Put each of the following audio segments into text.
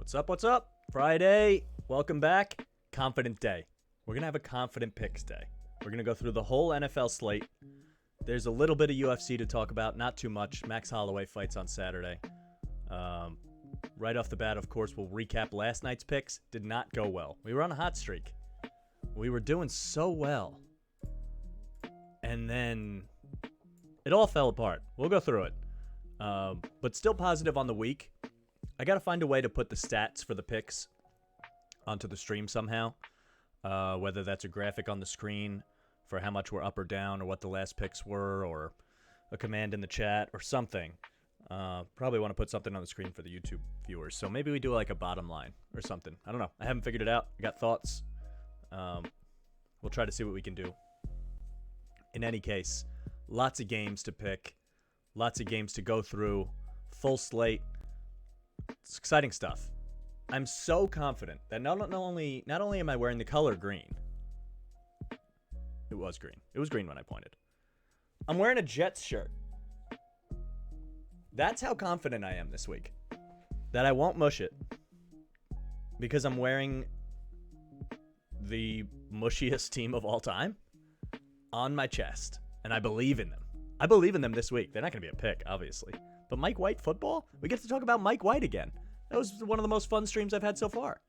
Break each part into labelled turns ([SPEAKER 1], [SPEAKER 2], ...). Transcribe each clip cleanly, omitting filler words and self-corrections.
[SPEAKER 1] What's up? What's up? Friday. Welcome back. Confident day. We're going to have a confident picks day. We're going to go through the whole NFL slate. There's a little bit of UFC to talk about, not too much. Max Holloway fights on Saturday. Right off the bat, of course, we'll recap last night's picks. Did not go well. We were on a hot streak. We were doing so well. And then it all fell apart. We'll go through it. But still positive on the week. I got to find a way to put the stats for the picks onto the stream somehow. Whether that's a graphic on the screen for how much we're up or down or what the last picks were, or a command in the chat or something. Probably want to put something on the screen for the YouTube viewers. So maybe we do like a bottom line or something. I don't know. I haven't figured it out. I got thoughts. We'll try to see what we can do. In any case, lots of games to pick. Lots of games to go through. Full slate. It's exciting stuff. I'm so confident that not only am I wearing the color green. It was green. It was green when I pointed. I'm wearing a Jets shirt. That's how confident I am this week. That I won't mush it. Because I'm wearing the mushiest team of all time on my chest. And I believe in them. I believe in them this week. They're not going to be a pick, obviously. But Mike White football? We get to talk about Mike White again. That was one of the most fun streams I've had so far.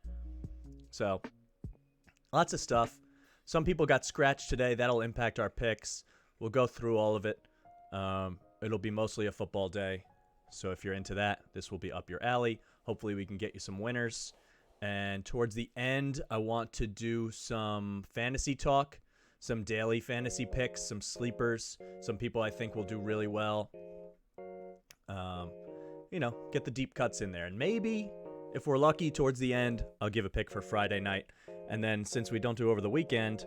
[SPEAKER 1] So, lots of stuff. Some people got scratched today. That'll impact our picks. We'll go through all of it. It'll be mostly a football day. So if you're into that, this will be up your alley. Hopefully we can get you some winners. And towards the end, I want to do some fantasy talk, some daily fantasy picks, some sleepers, some people I think will do really well. Get the deep cuts in there. And maybe, if we're lucky, towards the end, I'll give a pick for Friday night. And then since we don't do over the weekend,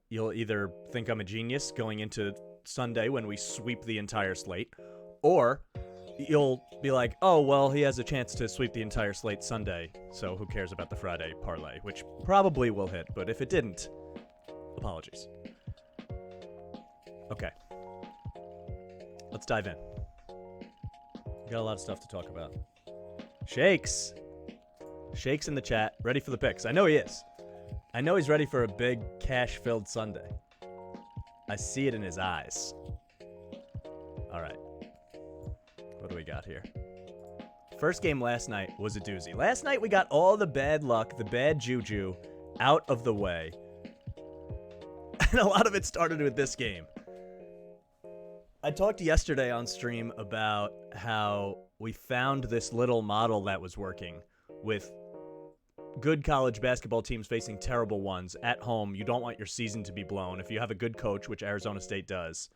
[SPEAKER 1] you'll either think I'm a genius going into Sunday when we sweep the entire slate, or you'll be like, oh, well, he has a chance to sweep the entire slate Sunday, so who cares about the Friday parlay, which probably will hit, but if it didn't, apologies. Okay. Let's dive in. We got a lot of stuff to talk about. Shakes in the chat, ready for the picks. I know he is. I know he's ready for a big cash-filled Sunday. I see it in his eyes. All right. What do we got here? First game last night was a doozy. Last night we got all the bad luck, the bad juju out of the way. And a lot of it started with this game. I talked yesterday on stream about how we found this little model that was working with good college basketball teams facing terrible ones at home. You don't want your season to be blown. If you have a good coach, which Arizona State does,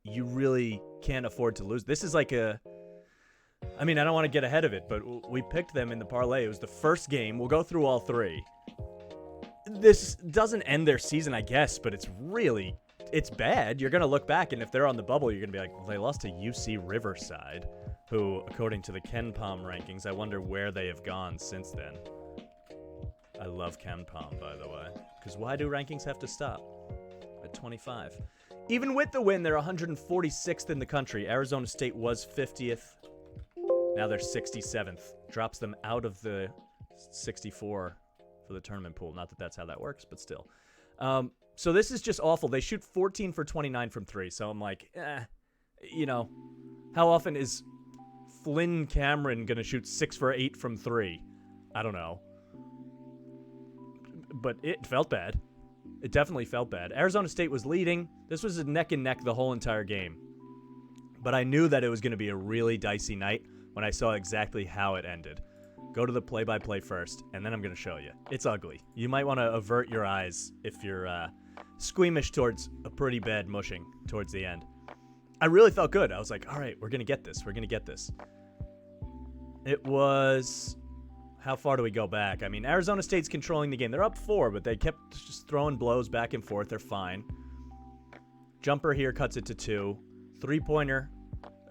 [SPEAKER 1] you really can't afford to lose. This is like I don't want to get ahead of it, but we picked them in the parlay. It was the first game. We'll go through all three. This doesn't end their season, I guess, but it's bad. You're going to look back, and if they're on the bubble, you're going to be like, well, they lost to UC Riverside, who, according to the Ken Palm rankings, I wonder where they have gone since then. I love Ken Palm, by the way, because why do rankings have to stop at 25? Even with the win, they're 146th in the country. Arizona State was 50th. Now they're 67th. Drops them out of the 64 for the tournament pool. Not that that's how that works, but still. So this is just awful. They shoot 14 for 29 from three. So I'm like, how often is Flynn Cameron going to shoot 6 for 8 from three? I don't know. But it felt bad. It definitely felt bad. Arizona State was leading. This was a neck and neck the whole entire game. But I knew that it was going to be a really dicey night when I saw exactly how it ended. Go to the play-by-play first, and then I'm going to show you. It's ugly. You might want to avert your eyes if you're squeamish towards a pretty bad mushing towards the end. I really felt good. I was like, all right, we're going to get this. We're going to get this. It was... How far do we go back? I mean, Arizona State's controlling the game. They're up 4, but they kept just throwing blows back and forth. They're fine. Jumper here cuts it to 2. Three-pointer.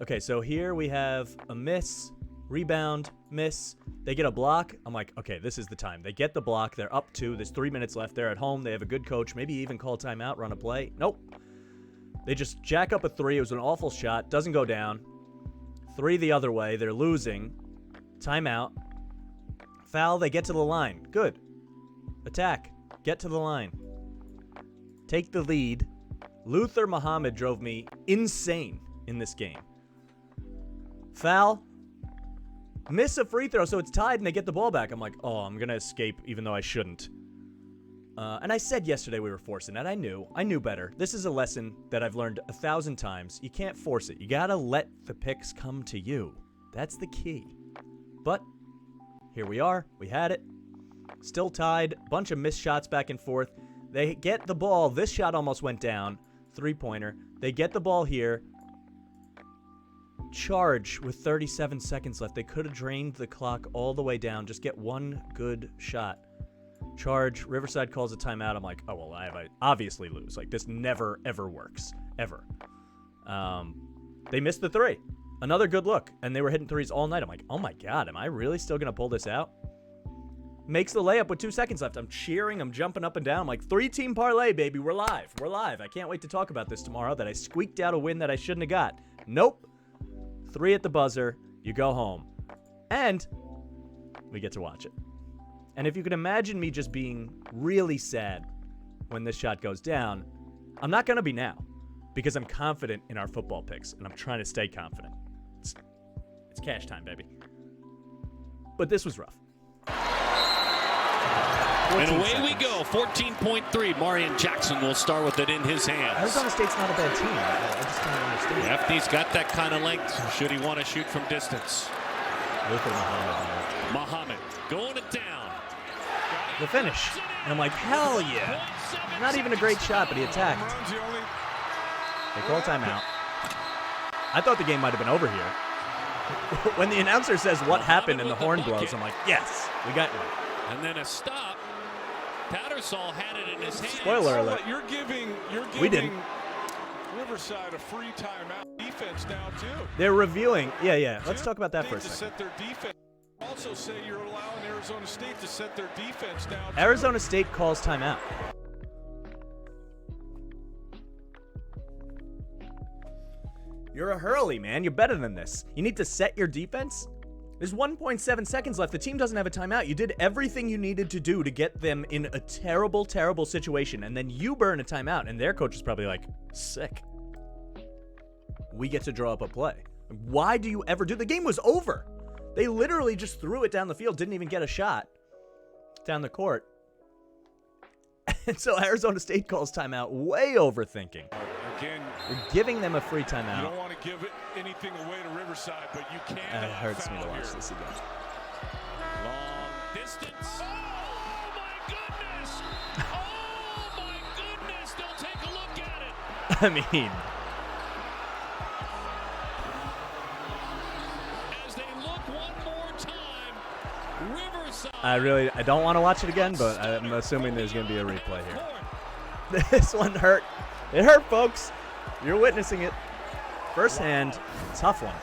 [SPEAKER 1] Okay, so here we have a miss, rebound, miss. They get a block. I'm like, okay, this is the time. They get the block. They're up 2. There's 3 minutes left. They're at home. They have a good coach. Maybe even call timeout, run a play. Nope. They just jack up a 3. It was an awful shot. Doesn't go down. 3 the other way. They're losing. Timeout. Foul, they get to the line. Good. Attack. Get to the line. Take the lead. Luther Muhammad drove me insane in this game. Foul. Miss a free throw, so it's tied and they get the ball back. I'm like, oh, I'm going to escape even though I shouldn't. And I said yesterday we were forcing it. I knew better. This is a lesson that I've learned 1,000 times. You can't force it. You got to let the picks come to you. That's the key. But here we are. We had it. Still tied. Bunch of missed shots back and forth. They get the ball. This shot almost went down. 3-pointer. They get the ball here. Charge with 37 seconds left. They could have drained the clock all the way down. Just get one good shot. Charge. Riverside calls a timeout. I'm like, oh, well, I obviously lose. Like, this never, ever works. Ever. They missed the three. Another good look. And they were hitting threes all night. I'm like, oh, my God. Am I really still going to pull this out? Makes the layup with 2 seconds left. I'm cheering. I'm jumping up and down. I'm like, 3-team parlay, baby. We're live. We're live. I can't wait to talk about this tomorrow, that I squeaked out a win that I shouldn't have got. Nope. 3 at the buzzer. You go home. And we get to watch it. And if you can imagine me just being really sad when this shot goes down, I'm not going to be now because I'm confident in our football picks, and I'm trying to stay confident. It's cash time, baby. But this was rough.
[SPEAKER 2] And away we go. 14.3. Marion Jackson will start with it in his hands.
[SPEAKER 1] Arizona State's not a bad team. I just don't understand.
[SPEAKER 2] Lefty's got that kind of length should he want to shoot from distance.
[SPEAKER 1] Look at
[SPEAKER 2] Muhammad going it down.
[SPEAKER 1] The finish. And I'm like, hell yeah. Not even a great shot, but he attacked. They call timeout. I thought the game might have been over here. When the announcer says what happened and the horn blows, I'm like, yes, we got one.
[SPEAKER 2] And then a stop. Tattersall had it in his hands.
[SPEAKER 1] Spoiler alert.
[SPEAKER 3] You're giving
[SPEAKER 1] we didn't.
[SPEAKER 3] Riverside a free timeout defense now, too.
[SPEAKER 1] They're reviewing. Yeah. Let's talk about that for a second.
[SPEAKER 3] Set their defense. Also say you're allowing Arizona State to set their defense now, too.
[SPEAKER 1] Arizona State calls timeout. You're a Hurley, man. You're better than this. You need to set your defense? There's 1.7 seconds left. The team doesn't have a timeout. You did everything you needed to do to get them in a terrible, terrible situation, and then you burn a timeout, and their coach is probably like, sick. We get to draw up a play. Why do you ever do? The game was over. They literally just threw it down the field, didn't even get a shot down the court. And so Arizona State calls timeout, way overthinking.
[SPEAKER 3] Again,
[SPEAKER 1] you're giving them a free timeout.
[SPEAKER 3] You don't want to give anything away to Riverside, but you can.
[SPEAKER 1] It hurts me to watch this again.
[SPEAKER 2] Long distance. Oh, my goodness. Oh, my goodness. Don't take a look at it.
[SPEAKER 1] I mean.
[SPEAKER 2] As they look one more time, Riverside.
[SPEAKER 1] I don't want to watch it again, but I'm assuming there's going to be a replay here. This one hurt. It hurt, folks. You're witnessing it firsthand. Tough one.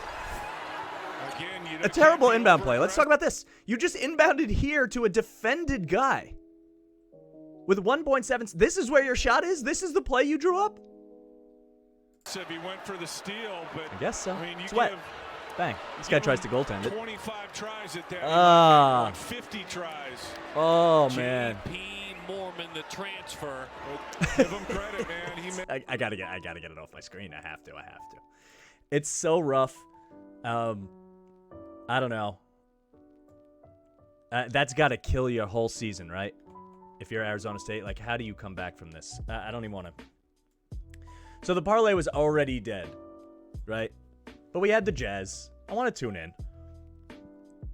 [SPEAKER 3] Again,
[SPEAKER 1] a terrible inbound play. Let's talk about this. You just inbounded here to a defended guy. With 1.7. This is where your shot is? This is the play you drew up?
[SPEAKER 3] Said he went for the steal, but
[SPEAKER 1] I guess so.
[SPEAKER 3] I mean,
[SPEAKER 1] it's wet. Bang. This guy tries to goaltend it.
[SPEAKER 3] 25 tries at that. 50 tries.
[SPEAKER 1] Oh, man.
[SPEAKER 2] Mormon, the transfer.
[SPEAKER 3] Give him credit, man.
[SPEAKER 1] I gotta get it off my screen. I have to. It's so rough. I don't know. That's got to kill your whole season, right? If you're Arizona State, like, how do you come back from this? I don't even want to. So the parlay was already dead, right? But we had the Jazz. I want to tune in.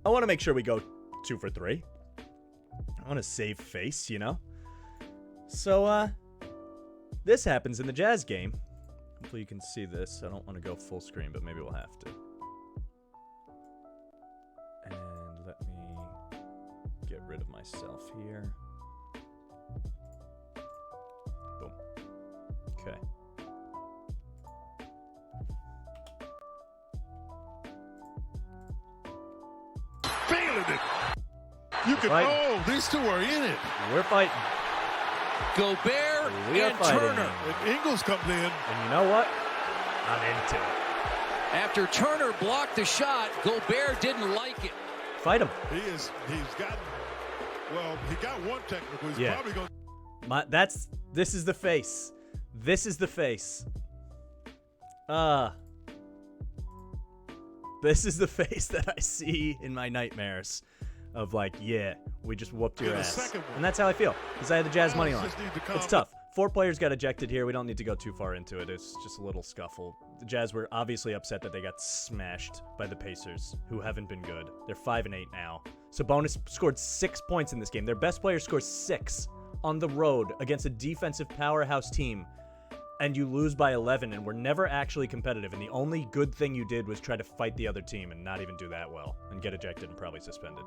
[SPEAKER 1] I want to make sure we go 2 for 3. I want to save face, you know? So, this happens in the Jazz game. Hopefully you can see this. I don't want to go full screen, but maybe we'll have to. And let me get rid of myself here. Boom. Okay.
[SPEAKER 4] Failing it. You can. Oh, these two are in it.
[SPEAKER 1] We're fighting.
[SPEAKER 2] Gobert
[SPEAKER 1] and
[SPEAKER 4] Turner. And Ingles comes in.
[SPEAKER 1] And you know what? I'm into it.
[SPEAKER 5] After Turner blocked the shot, Gobert didn't like it.
[SPEAKER 1] Fight him.
[SPEAKER 4] He's gotten, well, he got one technical. He's
[SPEAKER 1] Yeah.
[SPEAKER 4] probably going
[SPEAKER 1] This is the face. This is the face. This is the face that I see in my nightmares of like, yeah, we just whooped your
[SPEAKER 4] the
[SPEAKER 1] ass.
[SPEAKER 4] second one.
[SPEAKER 1] And that's how I feel because I had the Jazz money line.
[SPEAKER 4] just need to calm
[SPEAKER 1] It's tough. 4 players got ejected here. We don't need to go too far into it. It's just a little scuffle. The Jazz were obviously upset that they got smashed by the Pacers, who haven't been good. They're 5-8 now. Sabonis scored 6 points in this game. Their best player scores 6 on the road against a defensive powerhouse team, and you lose by 11, and we're never actually competitive. And the only good thing you did was try to fight the other team and not even do that well and get ejected and probably suspended.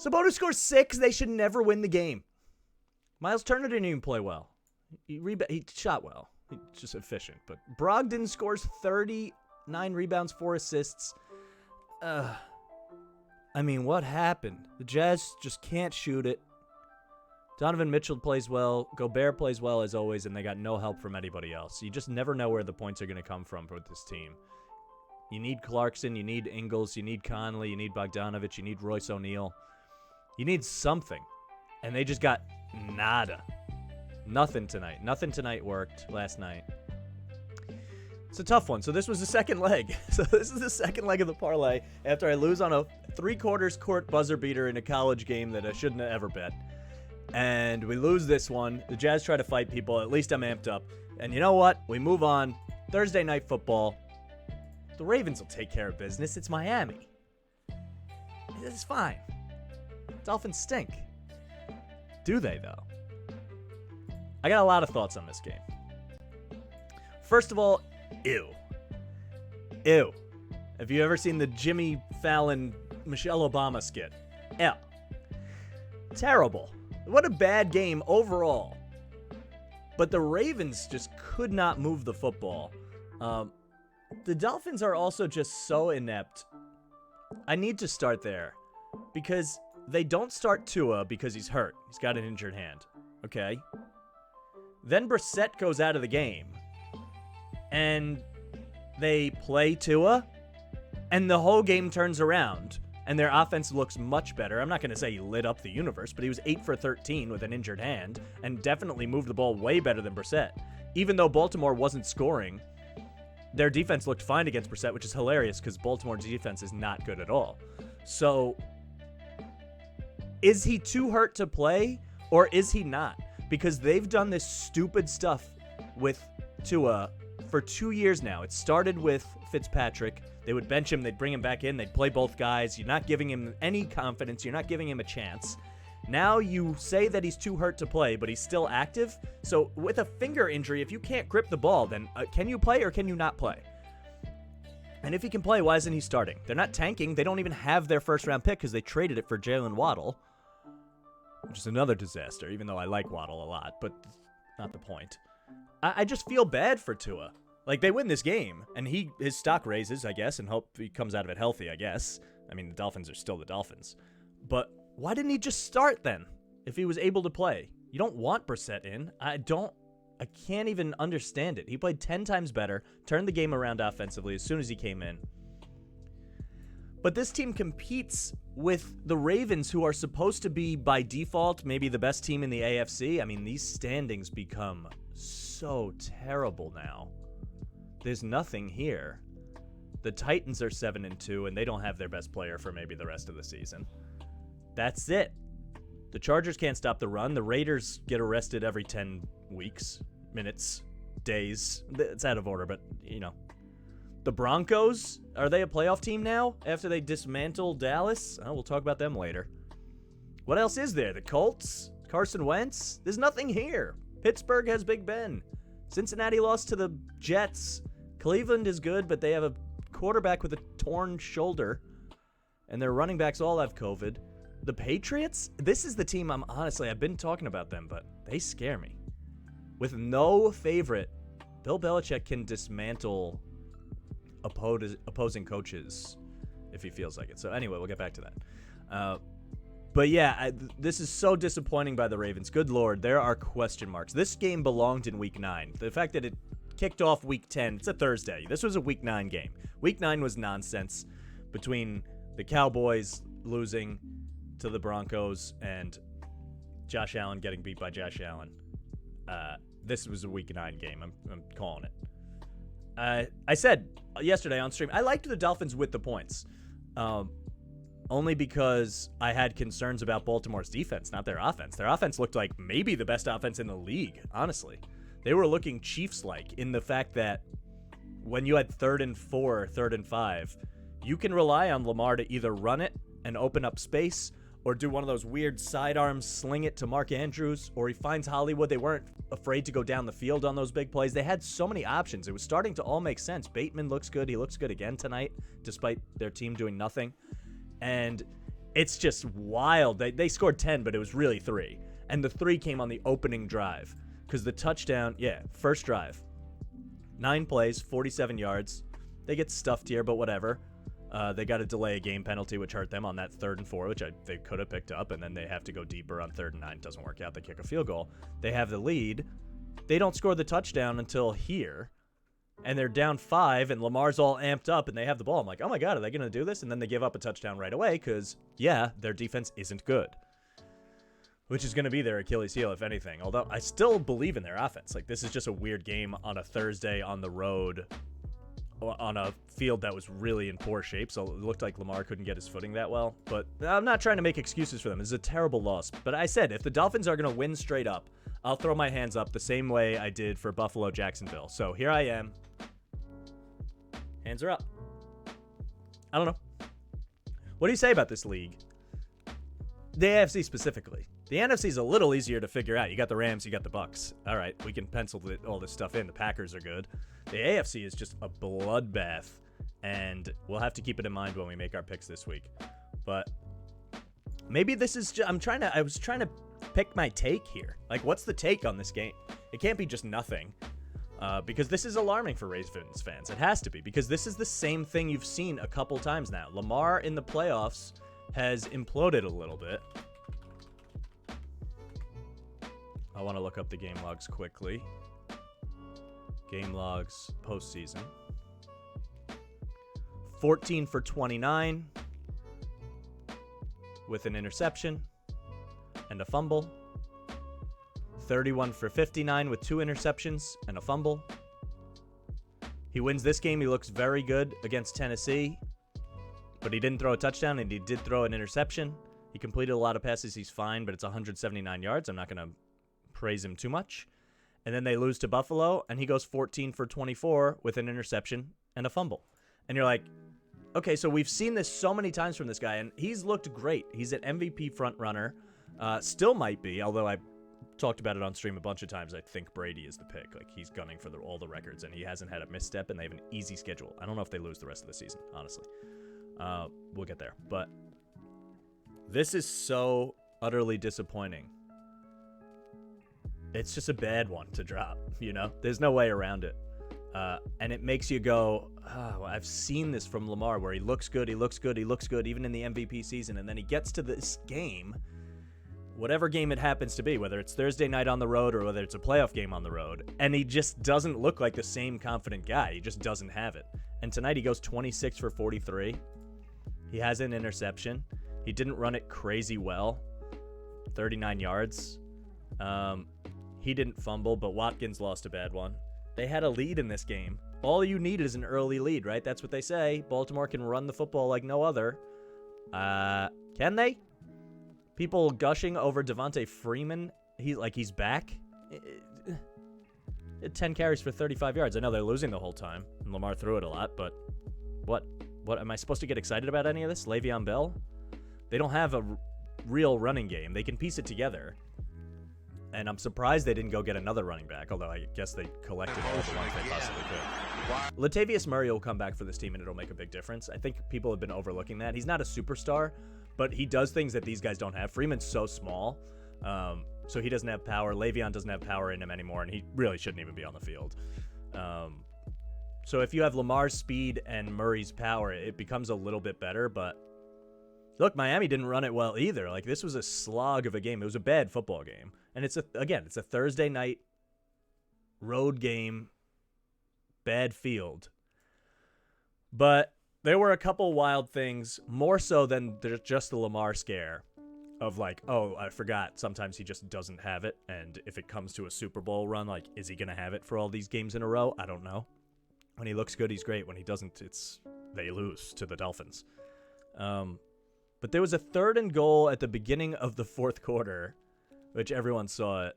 [SPEAKER 1] Sabonis scores 6. They should never win the game. Miles Turner didn't even play well. He shot well. He's just efficient. But Brogdon scores 39 rebounds, 4 assists. I mean, what happened? The Jazz just can't shoot it. Donovan Mitchell plays well. Gobert plays well as always, and they got no help from anybody else. You just never know where the points are going to come from with this team. You need Clarkson. You need Ingles. You need Conley. You need Bogdanovich. You need Royce O'Neal. You need something. And they just got nada. Nothing tonight. Nothing tonight worked last night. It's a tough one. So this was the second leg. So this is the second leg of the parlay after I lose on a 3/4 court buzzer beater in a college game that I shouldn't have ever bet. And we lose this one. The Jazz try to fight people. At least I'm amped up. And you know what? We move on. Thursday night football. The Ravens will take care of business. It's Miami. It's fine. Dolphins stink. Do they, though? I got a lot of thoughts on this game. First of all, ew. Ew. Have you ever seen the Jimmy Fallon, Michelle Obama skit? Ew. Terrible. What a bad game overall. But the Ravens just could not move the football. The Dolphins are also just so inept. I need to start there. Because they don't start Tua because he's hurt. He's got an injured hand. Okay? Then Brissett goes out of the game. And they play Tua. And the whole game turns around. And their offense looks much better. I'm not going to say he lit up the universe, but he was 8 for 13 with an injured hand. And definitely moved the ball way better than Brissett. Even though Baltimore wasn't scoring, their defense looked fine against Brissett, which is hilarious because Baltimore's defense is not good at all. So, is he too hurt to play, or is he not? Because they've done this stupid stuff with Tua for 2 years now. It started with Fitzpatrick. They would bench him, they'd bring him back in, they'd play both guys. You're not giving him any confidence, you're not giving him a chance. Now you say that he's too hurt to play, but he's still active. So with a finger injury, if you can't grip the ball, then can you play or can you not play? And if he can play, why isn't he starting? They're not tanking. They don't even have their first-round pick because they traded it for Jalen Waddle, which is another disaster, even though I like Waddle a lot, but not the point. I just feel bad for Tua. Like, they win this game, and his stock raises, I guess, and hope he comes out of it healthy, I guess. I mean, the Dolphins are still the Dolphins. But why didn't he just start then if he was able to play? You don't want Brissett in. I can't even understand it. He played 10 times better, turned the game around offensively as soon as he came in. But this team competes with the Ravens, who are supposed to be, by default, maybe the best team in the AFC. I mean, these standings become so terrible now. There's nothing here. The Titans are 7-2, and they don't have their best player for maybe the rest of the season. That's it. The Chargers can't stop the run. The Raiders get arrested every 10 weeks, minutes, days. It's out of order, but, you know. The Broncos, are they a playoff team now after they dismantle Dallas? Oh, we'll talk about them later. What else is there? The Colts? Carson Wentz? There's nothing here. Pittsburgh has Big Ben. Cincinnati lost to the Jets. Cleveland is good, but they have a quarterback with a torn shoulder, and their running backs all have COVID. The Patriots? This is the team I've been talking about them, but they scare me. With no favorite, Bill Belichick can dismantle opposing coaches if he feels like it. So anyway, we'll get back to that. But yeah, this is so disappointing by the Ravens. Good Lord, there are question marks. This game belonged in Week 9. The fact that it kicked off Week 10, it's a Thursday. This was a Week 9 game. Week 9 was nonsense between the Cowboys losing to the Broncos and Josh Allen getting beat by Josh Allen. This was a Week 9 game. I'm calling it. I said yesterday on stream, I liked the Dolphins with the points. Only because I had concerns about Baltimore's defense, not their offense. Their offense looked like maybe the best offense in the league, honestly. They were looking Chiefs-like in the fact that when you had 3rd and 4, 3rd and 5, you can rely on Lamar to either run it and open up space or do one of those weird sidearms, sling it to Mark Andrews, or he finds Hollywood. They weren't afraid to go down the field on those big plays. They had so many options. It was starting to all make sense. Bateman looks good. He looks good again tonight, despite their team doing nothing. And it's just wild. They scored 10, but it was really 3. And the 3 came on the opening drive because the touchdown, first drive. 9 plays, 47 yards. They get stuffed here, but whatever. They got a delay a game penalty, which hurt them on that 3rd and 4, which they could have picked up, and then they have to go deeper on 3rd and 9. Doesn't work out. They kick a field goal. They have the lead. They don't score the touchdown until here, and they're down 5, and Lamar's all amped up, and they have the ball. I'm like, oh my God, are they going to do this? And then they give up a touchdown right away because, their defense isn't good, which is going to be their Achilles heel, if anything. Although I still believe in their offense. Like, this is just a weird game on a Thursday on the road on a field that was really in poor shape, so it looked like Lamar couldn't get his footing that well. But I'm not trying to make excuses for them. It's a terrible loss. But I said, if the Dolphins are going to win straight up, I'll throw my hands up the same way I did for Buffalo Jacksonville. So here I am. Hands are up. I don't know. What do you say about this league? The AFC specifically. The NFC is a little easier to figure out. You got the Rams, you got the Bucks. All right, we can pencil all this stuff in. The Packers are good. The AFC is just a bloodbath, and we'll have to keep it in mind when we make our picks this week. But maybe this is I was trying to pick my take here. Like, what's the take on this game? It can't be just nothing. Because this is alarming for Ravens fans. It has to be, because this is the same thing you've seen a couple times now. Lamar in the playoffs has imploded a little bit. I want to look up the game logs quickly. Game logs postseason. 14 for 29 with an interception and a fumble. 31 for 59 with 2 interceptions and a fumble. He wins this game. He looks very good against Tennessee, but he didn't throw a touchdown, and he did throw an interception. He completed a lot of passes. He's fine, but it's 179 yards. I'm not going to praise him too much. And then they lose to Buffalo, and he goes 14 for 24 with an interception and a fumble. And you're like, okay, so we've seen this so many times from this guy, and he's looked great. He's an MVP front runner. Still might be, although I talked about it on stream a bunch of times. I think Brady is the pick. Like, he's gunning for all the records, and he hasn't had a misstep, and they have an easy schedule. I don't know if they lose the rest of the season, honestly. We'll get there. But this is so utterly disappointing. It's just a bad one to drop, you know? There's no way around it. And it makes you go, oh, I've seen this from Lamar, where he looks good, even in the MVP season, and then he gets to this game, whatever game it happens to be, whether it's Thursday night on the road or whether it's a playoff game on the road, and he just doesn't look like the same confident guy. He just doesn't have it. And tonight he goes 26 for 43. He has an interception. He didn't run it crazy well. 39 yards. He didn't fumble, but Watkins lost a bad one. They had a lead in this game. All you need is an early lead, right? That's what they say. Baltimore can run the football like no other. Can they? People gushing over Javante Freeman. He's back. 10 carries for 35 yards. I know they're losing the whole time, and Lamar threw it a lot, but what am I supposed to get excited about any of this? Le'Veon Bell? They don't have a real running game. They can piece it together. And I'm surprised they didn't go get another running back, although I guess they collected all the ones they possibly could. Latavius Murray will come back for this team, and it'll make a big difference. I think people have been overlooking that. He's not a superstar, but he does things that these guys don't have. Freeman's so small, so he doesn't have power. Le'Veon doesn't have power in him anymore, and he really shouldn't even be on the field. So if you have Lamar's speed and Murray's power, it becomes a little bit better, but look, Miami didn't run it well either. Like, this was a slog of a game. It was a bad football game. And it's a Thursday night road game, bad field. But there were a couple wild things, more so than just the Lamar scare of like, oh, I forgot. Sometimes he just doesn't have it. And if it comes to a Super Bowl run, like, is he going to have it for all these games in a row? I don't know. When he looks good, he's great. When he doesn't, they lose to the Dolphins. But there was a 3rd and goal at the beginning of the 4th quarter, which everyone saw it,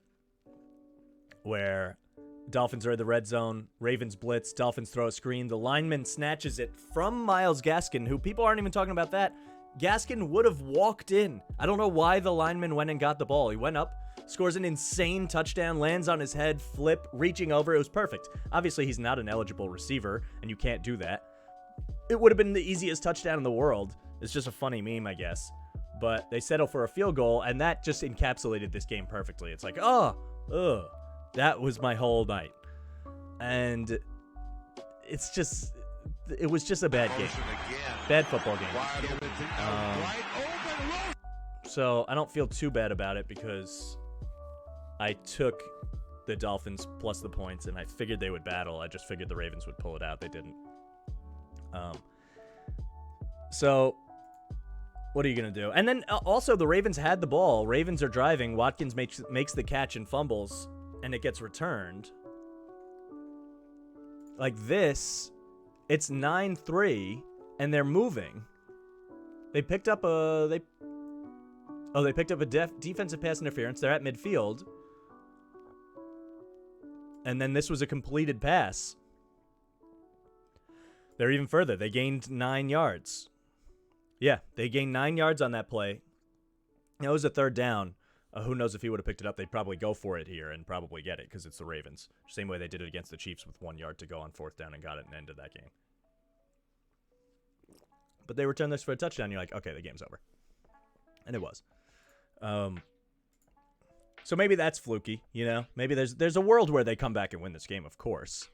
[SPEAKER 1] where Dolphins are in the red zone, Ravens blitz, Dolphins throw a screen, the lineman snatches it from Myles Gaskin, who people aren't even talking about that. Gaskin would have walked in. I don't know why the lineman went and got the ball. He went up, scores an insane touchdown, lands on his head, flip, reaching over. It was perfect. Obviously, he's not an eligible receiver, and you can't do that. It would have been the easiest touchdown in the world. It's just a funny meme, I guess. But they settle for a field goal, and that just encapsulated this game perfectly. It's like, that was my whole night. And it was just a bad game. Bad football game. So I don't feel too bad about it because I took the Dolphins plus the points, and I figured they would battle. I just figured the Ravens would pull it out. They didn't. So what are you going to do? And then also the Ravens had the ball. Ravens are driving. Watkins makes the catch and fumbles, and it gets returned. Like this, it's 9-3, and they're moving. They picked up a defensive pass interference. They're at midfield. And then this was a completed pass. They're even further. They gained 9 yards. Yeah, they gained 9 yards on that play. It was a 3rd down. Who knows if he would have picked it up? They'd probably go for it here and probably get it because it's the Ravens. Same way they did it against the Chiefs with 1 yard to go on 4th down and got it and ended that game. But they returned this for a touchdown. You're like, okay, the game's over. And it was. So maybe that's fluky, you know? Maybe there's a world where they come back and win this game, of course.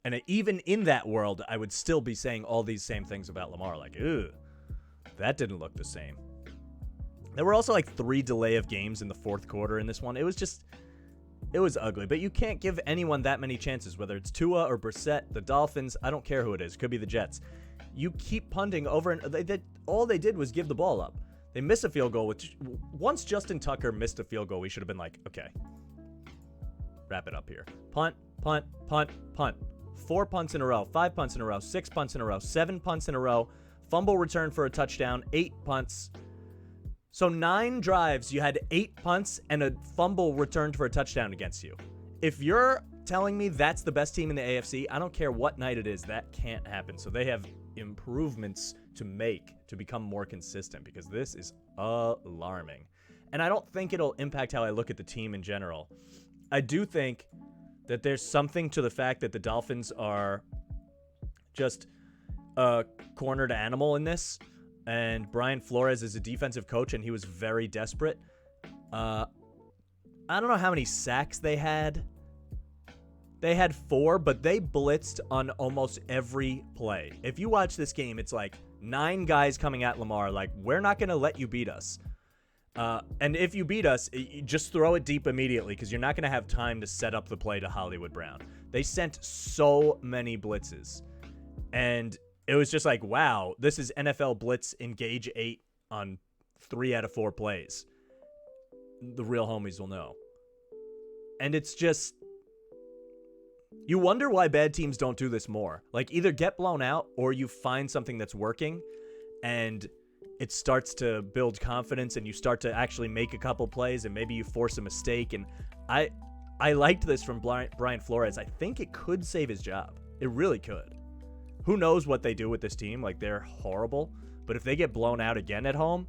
[SPEAKER 1] And even in that world, I would still be saying all these same things about Lamar. Like, ew, that didn't look the same. There were also like 3 delay of games in the 4th quarter in this one. It was ugly. But you can't give anyone that many chances, whether it's Tua or Brissett, the Dolphins. I don't care who it is. Could be the Jets. You keep punting over, and all they did was give the ball up. They missed a field goal, which once Justin Tucker missed a field goal, we should have been like, okay, wrap it up here. Punt, punt, punt, punt. 4 punts in a row, 5 punts in a row, 6 punts in a row, 7 punts in a row, fumble return for a touchdown, 8 punts. So 9 drives, you had 8 punts and a fumble returned for a touchdown against you. If you're telling me that's the best team in the AFC, I don't care what night it is, that can't happen. So they have improvements to make to become more consistent because this is alarming. And I don't think it'll impact how I look at the team in general. I do think that there's something to the fact that the Dolphins are just a cornered animal in this. And Brian Flores is a defensive coach, and he was very desperate. I don't know how many sacks they had. They had 4, but they blitzed on almost every play. If you watch this game, it's like 9 guys coming at Lamar, like, we're not going to let you beat us. And if you beat us, you just throw it deep immediately because you're not going to have time to set up the play to Hollywood Brown. They sent so many blitzes. And it was just like, wow, this is NFL Blitz Engage 8 on 3 out of 4 plays. The real homies will know. And it's just, you wonder why bad teams don't do this more. Like, either get blown out or you find something that's working and it starts to build confidence and you start to actually make a couple plays and maybe you force a mistake. And I liked this from Brian Flores. I think it could save his job. It really could. Who knows what they do with this team? Like, they're horrible. But if they get blown out again at home,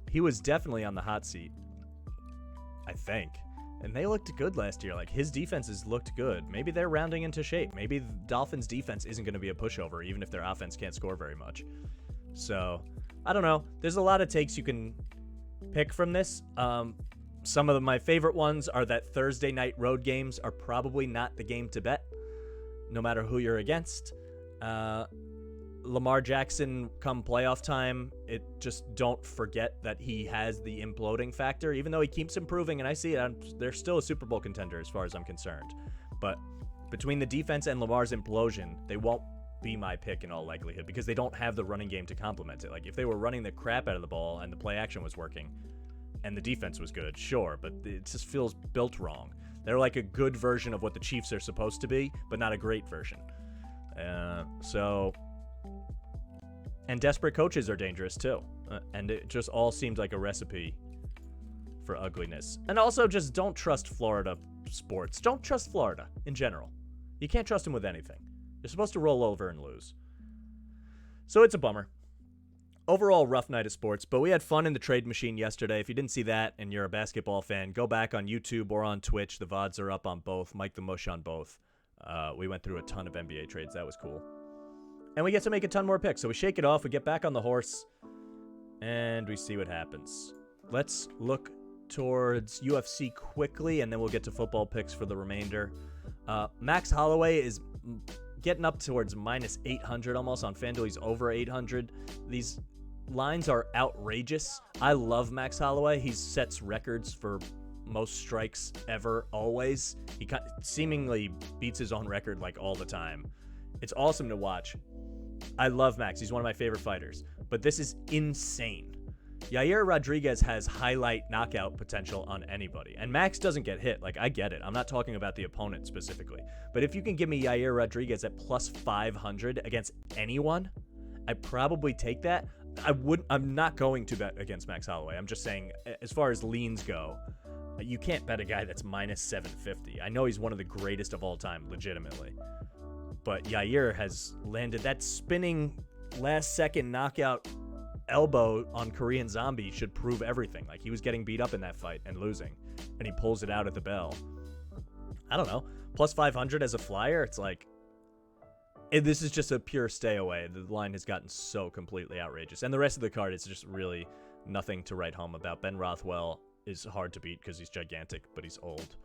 [SPEAKER 1] he was definitely on the hot seat, I think. And they looked good last year. Like, his defenses looked good. Maybe they're rounding into shape. Maybe the Dolphins' defense isn't going to be a pushover, even if their offense can't score very much. So, I don't know. There's a lot of takes you can pick from this. Some of my favorite ones are that Thursday night road games are probably not the game to bet, no matter who you're against. Lamar Jackson come playoff time, don't forget that he has the imploding factor, even though he keeps improving, and I see it. They're still a Super Bowl contender as far as I'm concerned. But between the defense and Lamar's implosion, be my pick in all likelihood because they don't have the running game to complement it. Like, if they were running the crap out of the ball and the play action was working and the defense was good, sure, but it just feels built wrong. They're like a good version of what the Chiefs are supposed to be, but not a great version. And desperate coaches are dangerous too. And it just all seems like a recipe for ugliness. And also, just don't trust Florida sports. Don't trust Florida in general. You can't trust them with anything. You're supposed to roll over and lose. So it's a bummer. Overall, rough night of sports, but we had fun in the trade machine yesterday. If you didn't see that and you're a basketball fan, go back on YouTube or on Twitch. The VODs are up on both. MikeTheMush on both. We went through a ton of NBA trades. That was cool. And we get to make a ton more picks. So we shake it off, we get back on the horse, and we see what happens. Let's look towards UFC quickly, and then we'll get to football picks for the remainder. Max Holloway is getting up towards minus 800 almost. On FanDuel, he's over 800. These lines are outrageous. I love Max Holloway. He sets records for most strikes ever, always. He seemingly beats his own record like all the time. It's awesome to watch. I love Max. He's one of my favorite fighters. But this is insane. Yair Rodriguez has highlight knockout potential on anybody. And Max doesn't get hit. Like, I get it. I'm not talking about the opponent specifically. But if you can give me Yair Rodriguez at plus 500 against anyone, I'd probably take that. I'm not going to bet against Max Holloway. I'm just saying, as far as leans go, you can't bet a guy that's minus 750. I know he's one of the greatest of all time, legitimately. But Yair has landed that spinning last-second knockout elbow on Korean Zombie should prove everything. Like, he was getting beat up in that fight and losing, and he pulls it out at the bell. I don't know. Plus 500 as a flyer, it's like, this is just a pure stay away. The line has gotten so completely outrageous. And the rest of the card is just really nothing to write home about. Ben Rothwell is hard to beat because he's gigantic, but he's old.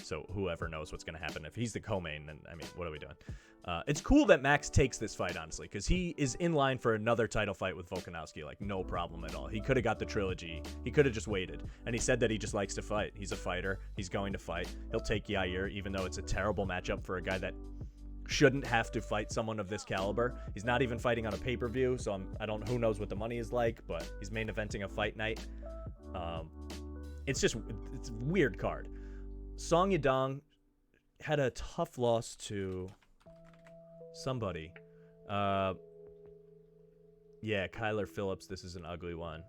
[SPEAKER 1] So whoever knows what's going to happen. If he's the co-main, then, I mean, what are we doing? It's cool that Max takes this fight, honestly, because he is in line for another title fight with Volkanovski. Like, no problem at all. He could have got the trilogy. He could have just waited. And he said that he just likes to fight. He's a fighter. He's going to fight. He'll take Yair, even though it's a terrible matchup for a guy that shouldn't have to fight someone of this caliber. He's not even fighting on a pay-per-view, so who knows what the money is like, but he's main eventing a fight night. It's a weird card. Song Yadong had a tough loss to somebody. Yeah, Kyler Phillips. This is an ugly one.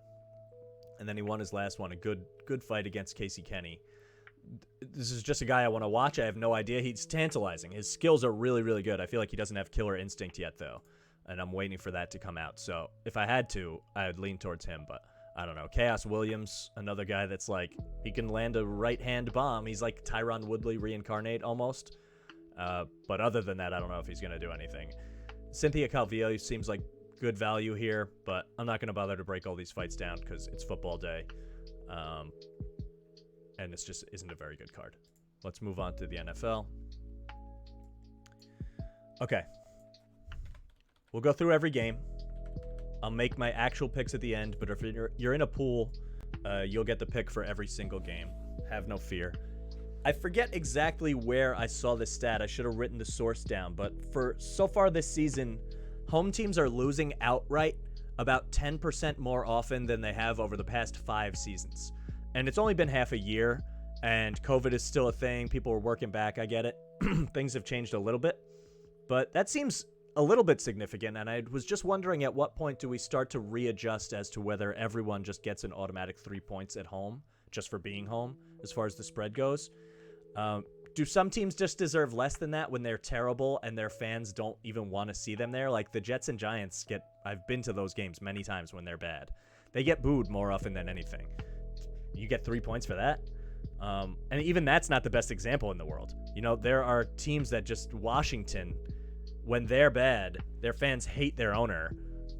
[SPEAKER 1] And then he won his last one, a good fight against Casey Kenny. This is just a guy I want to watch. I have no idea. He's tantalizing. His skills are really, really good. I feel like he doesn't have killer instinct yet, though. And I'm waiting for that to come out. So if I had to, I would lean towards him, but I don't know. Chaos Williams, another guy that's like, he can land a right-hand bomb. He's like Tyron Woodley reincarnate almost. But other than that, I don't know if he's going to do anything. Cynthia Calvillo seems like good value here, but I'm not going to bother to break all these fights down because it's football day. And this just isn't a very good card. Let's move on to the NFL. Okay. We'll go through every game. I'll make my actual picks at the end, but if you're in a pool, you'll get the pick for every single game. Have no fear. I forget exactly where I saw this stat. I should have written the source down, but for so far this season, home teams are losing outright about 10% more often than they have over the past 5 seasons. And it's only been half a year, and COVID is still a thing. People are working back. I get it. Things have changed a little bit, but that seems a little bit significant, and I was just wondering at what point do we start to readjust as to whether everyone just gets an automatic 3 points at home just for being home as far as the spread goes. Do some teams just deserve less than that when they're terrible and their fans don't even want to see them there? Like the Jets and Giants I've been to those games many times when they're bad. They get booed more often than anything. You get 3 points for that? And even that's not the best example in the world. You know, there are teams that just Washington, when they're bad, their fans hate their owner.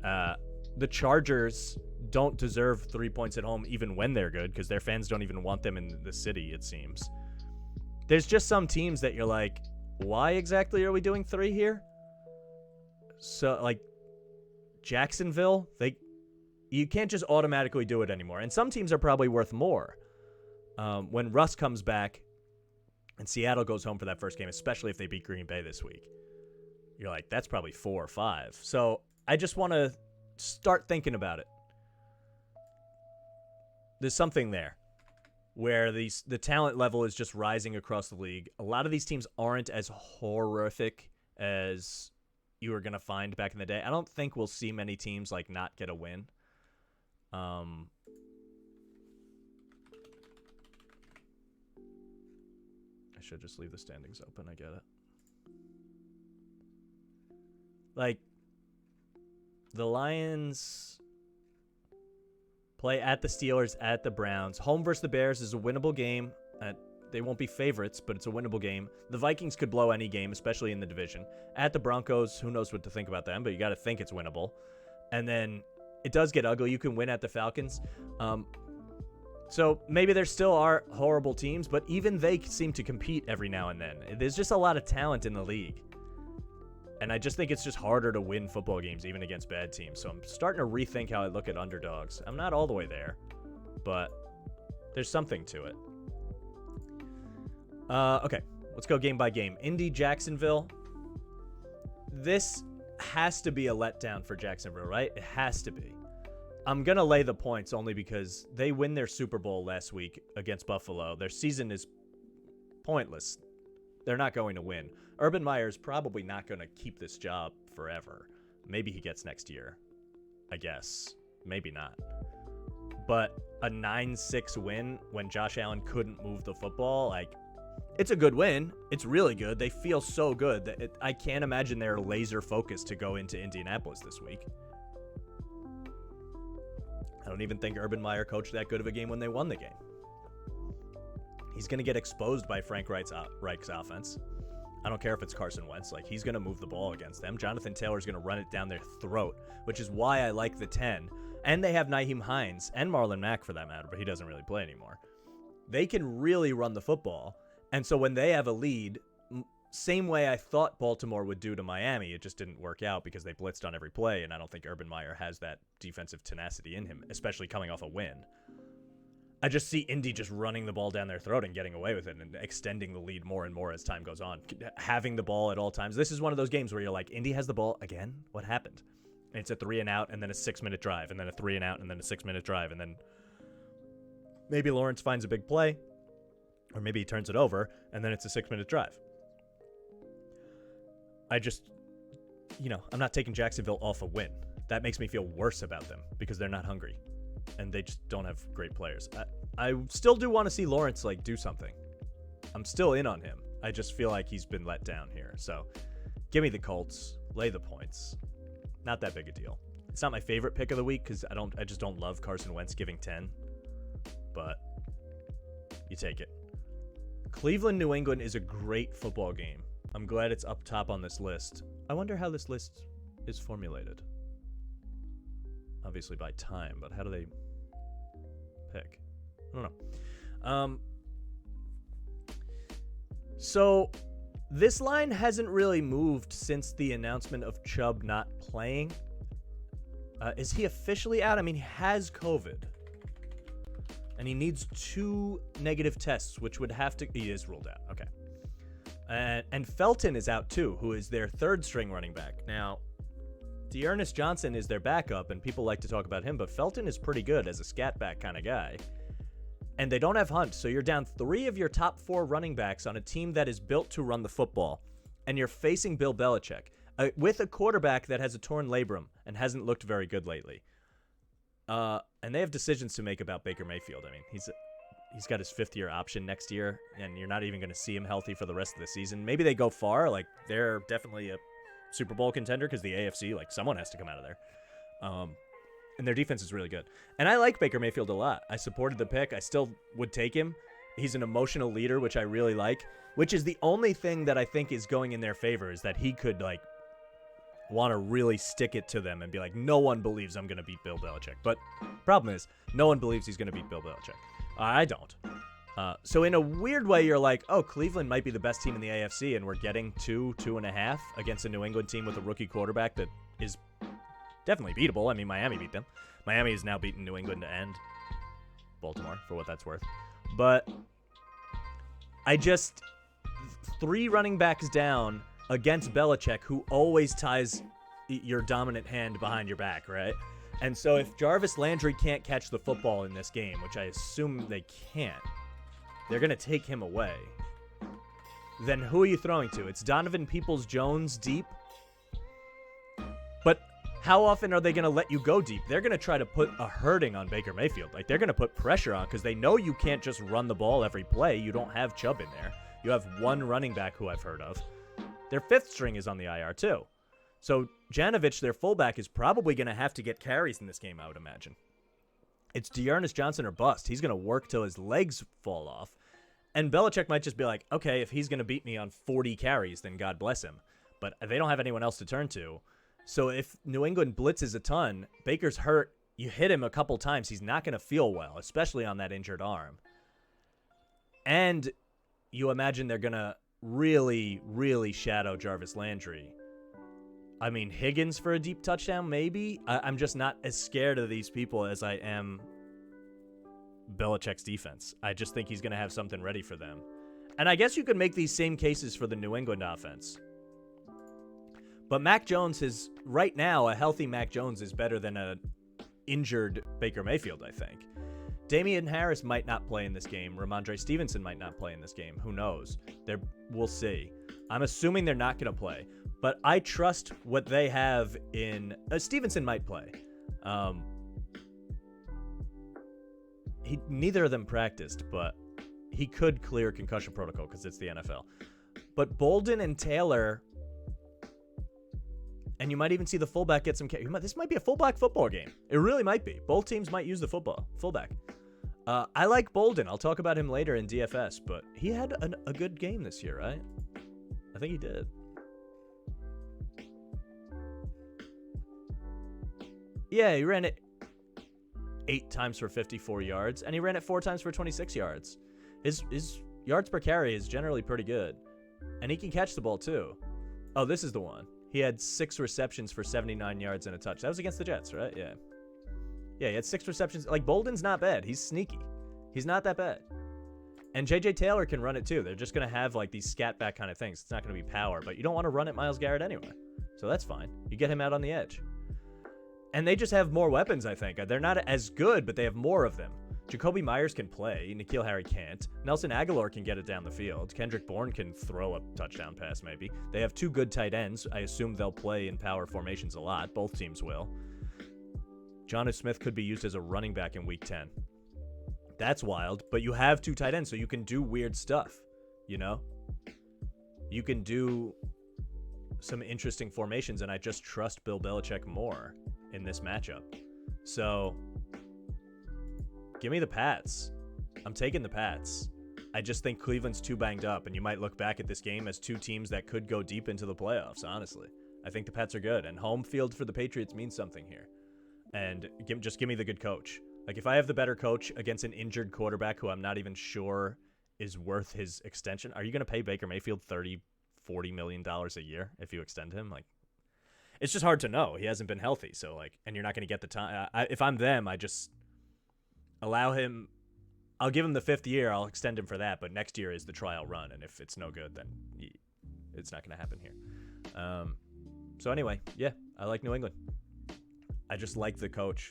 [SPEAKER 1] The Chargers don't deserve 3 points at home even when they're good because their fans don't even want them in the city, it seems. There's just some teams that you're like, why exactly are we doing 3 here? So, like, Jacksonville, you can't just automatically do it anymore. And some teams are probably worth more. When Russ comes back and Seattle goes home for that first game, especially if they beat Green Bay this week, you're like, that's probably 4 or 5. So I just want to start thinking about it. There's something there where the talent level is just rising across the league. A lot of these teams aren't as horrific as you were going to find back in the day. I don't think we'll see many teams like not get a win. I should just leave the standings open. I get it. Like, the Lions play at the Steelers, at the Browns. Home versus the Bears is a winnable game. They won't be favorites, but it's a winnable game. The Vikings could blow any game, especially in the division. At the Broncos, who knows what to think about them, but you got to think it's winnable. And then it does get ugly. You can win at the Falcons. So maybe there still are horrible teams, but even they seem to compete every now and then. There's just a lot of talent in the league. And I just think it's just harder to win football games, even against bad teams. So I'm starting to rethink how I look at underdogs. I'm not all the way there, but there's something to it. Okay, let's go game by game. Indy, Jacksonville. This has to be a letdown for Jacksonville, right? It has to be. I'm going to lay the points only because they win their Super Bowl last week against Buffalo. Their season is pointless. They're not going to win. Urban Meyer's probably not going to keep this job forever. Maybe he gets next year, I guess. Maybe not. But a 9-6 win when Josh Allen couldn't move the football, like, it's a good win. It's really good. They feel so good that I can't imagine they're laser focused to go into Indianapolis this week. I don't even think Urban Meyer coached that good of a game when they won the game. He's going to get exposed by Frank Reich's offense. I don't care if it's Carson Wentz. Like, he's going to move the ball against them. Jonathan Taylor's going to run it down their throat, which is why I like the 10. And they have Nyheim Hines and Marlon Mack for that matter, but he doesn't really play anymore. They can really run the football. And so when they have a lead, same way I thought Baltimore would do to Miami, it just didn't work out because they blitzed on every play, and I don't think Urban Meyer has that defensive tenacity in him, especially coming off a win. I just see Indy just running the ball down their throat and getting away with it and extending the lead more and more as time goes on. Having the ball at all times. This is one of those games where you're like, Indy has the ball again? What happened? And it's a 3-and-out and then a 6-minute drive and then a 3-and-out and then a 6-minute drive and then maybe Lawrence finds a big play or maybe he turns it over and then it's a 6-minute drive. I just, I'm not taking Jacksonville off a win. That makes me feel worse about them because they're not hungry. And they just don't have great players. I still do want to see Lawrence do something. I'm still in on him. I just feel like he's been let down here. So give me the Colts. Lay the points. Not that big a deal. It's not my favorite pick of the week because I just don't love Carson Wentz giving 10. But you take it. Cleveland, New England is a great football game. I'm glad it's up top on this list. I wonder how this list is formulated. Obviously by time, but how do they pick? I don't know. So this line hasn't really moved since the announcement of Chubb not playing. Is he officially out? I mean, he has COVID. And he needs 2 negative tests, which would have to... He is ruled out. Okay. And Felton is out too, who is their 3rd string running back. Now, Dearness Johnson is their backup, and people like to talk about him, but Felton is pretty good as a scat back kind of guy. And they don't have Hunt, so you're down 3 of your top 4 running backs on a team that is built to run the football, and you're facing Bill Belichick with a quarterback that has a torn labrum and hasn't looked very good lately. And they have decisions to make about Baker Mayfield. I mean, he's got his 5th-year option next year, and you're not even going to see him healthy for the rest of the season. Maybe they go far. They're definitely a Super Bowl contender because the AFC, someone has to come out of there. And their defense is really good. And I like Baker Mayfield a lot. I supported the pick. I still would take him. He's an emotional leader, which I really like, which is the only thing that I think is going in their favor is that he could, want to really stick it to them and be like, no one believes I'm going to beat Bill Belichick. But problem is, no one believes he's going to beat Bill Belichick. I don't. So in a weird way, you're like, oh, Cleveland might be the best team in the AFC, and we're getting 2.5 against a New England team with a rookie quarterback that is definitely beatable. I mean, Miami beat them. Miami has now beaten New England and Baltimore, for what that's worth. But I just, 3 running backs down against Belichick, who always ties your dominant hand behind your back, right? And so if Jarvis Landry can't catch the football in this game, which I assume they can't, they're going to take him away. Then who are you throwing to? It's Donovan Peoples-Jones deep. But how often are they going to let you go deep? They're going to try to put a hurting on Baker Mayfield. Like, they're going to put pressure on because they know you can't just run the ball every play. You don't have Chubb in there. You have one running back who I've heard of. Their fifth string is on the IR too. So Janovich, their fullback, is probably going to have to get carries in this game, I would imagine. It's Dearness Johnson or bust. He's going to work till his legs fall off. And Belichick might just be like, okay, if he's going to beat me on 40 carries, then God bless him. But they don't have anyone else to turn to. So if New England blitzes a ton, Baker's hurt, you hit him a couple times, he's not going to feel well, especially on that injured arm. And you imagine they're going to really, really shadow Jarvis Landry. I mean, Higgins for a deep touchdown, maybe? I'm just not as scared of these people as I am Belichick's defense. I just think he's going to have something ready for them. And I guess you could make these same cases for the New England offense. But Mac Jones is, right now, a healthy Mac Jones is better than a injured Baker Mayfield, I think. Damian Harris might not play in this game. Ramondre Stevenson might not play in this game. Who knows? We'll see. I'm assuming they're not going to play. But I trust what they have in... Stevenson might play. Neither of them practiced, but he could clear concussion protocol because it's the NFL. But Bolden and Taylor... And you might even see the fullback get some... This might be a fullback football game. It really might be. Both teams might use the fullback. I like Bolden. I'll talk about him later in DFS, but he had a good game this year, right? I think he did. Yeah, he ran it 8 times for 54 yards, and he ran it 4 times for 26 yards. His yards per carry is generally pretty good, and he can catch the ball too. Oh, this is the one. He had 6 receptions for 79 yards and a touch. That was against the Jets, right? Yeah. Yeah, he had 6 receptions. Like, Bolden's not bad. He's sneaky. He's not that bad. And J.J. Taylor can run it too. They're just going to have, like, these scat back kind of things. It's not going to be power, but you don't want to run at Myles Garrett anyway. So that's fine. You get him out on the edge. And they just have more weapons, I think. They're not as good, but they have more of them. Jacoby Myers can play. N'Keal Harry can't. Nelson Aguilar can get it down the field. Kendrick Bourne can throw a touchdown pass, maybe. They have 2 good tight ends. I assume they'll play in power formations a lot. Both teams will. Jonnu Smith could be used as a running back in Week 10. That's wild, but you have 2 tight ends, so you can do weird stuff, you know? You can do some interesting formations, and I just trust Bill Belichick more in this matchup. So... give me the Pats. I'm taking the Pats. I just think Cleveland's too banged up, and you might look back at this game as 2 teams that could go deep into the playoffs, honestly. I think the Pats are good, and home field for the Patriots means something here. And just give me the good coach. Like, if I have the better coach against an injured quarterback who I'm not even sure is worth his extension, are you going to pay Baker Mayfield $30, $40 million a year if you extend him? Like, it's just hard to know. He hasn't been healthy, so, like, and you're not going to get the time. If I'm them, I just... allow him. I'll give him the 5th year. I'll extend him for that. But next year is the trial run. And if it's no good, then it's not going to happen here. So anyway, yeah, I like New England. I just like the coach.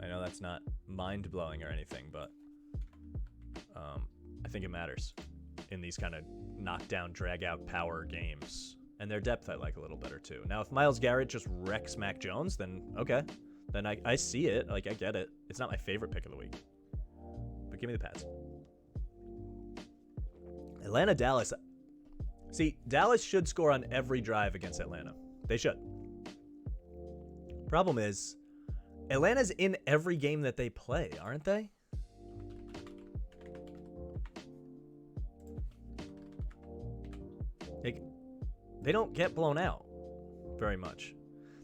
[SPEAKER 1] I know that's not mind-blowing or anything, but I think it matters in these kind of knockdown, drag-out power games. And their depth I like a little better too. Now, if Myles Garrett just wrecks Mac Jones, then okay. Then I see it. Like, I get it. It's not my favorite pick of the week. But give me the Pats. Atlanta, Dallas. See, Dallas should score on every drive against Atlanta. They should. Problem is, Atlanta's in every game that they play, aren't they? They don't get blown out very much.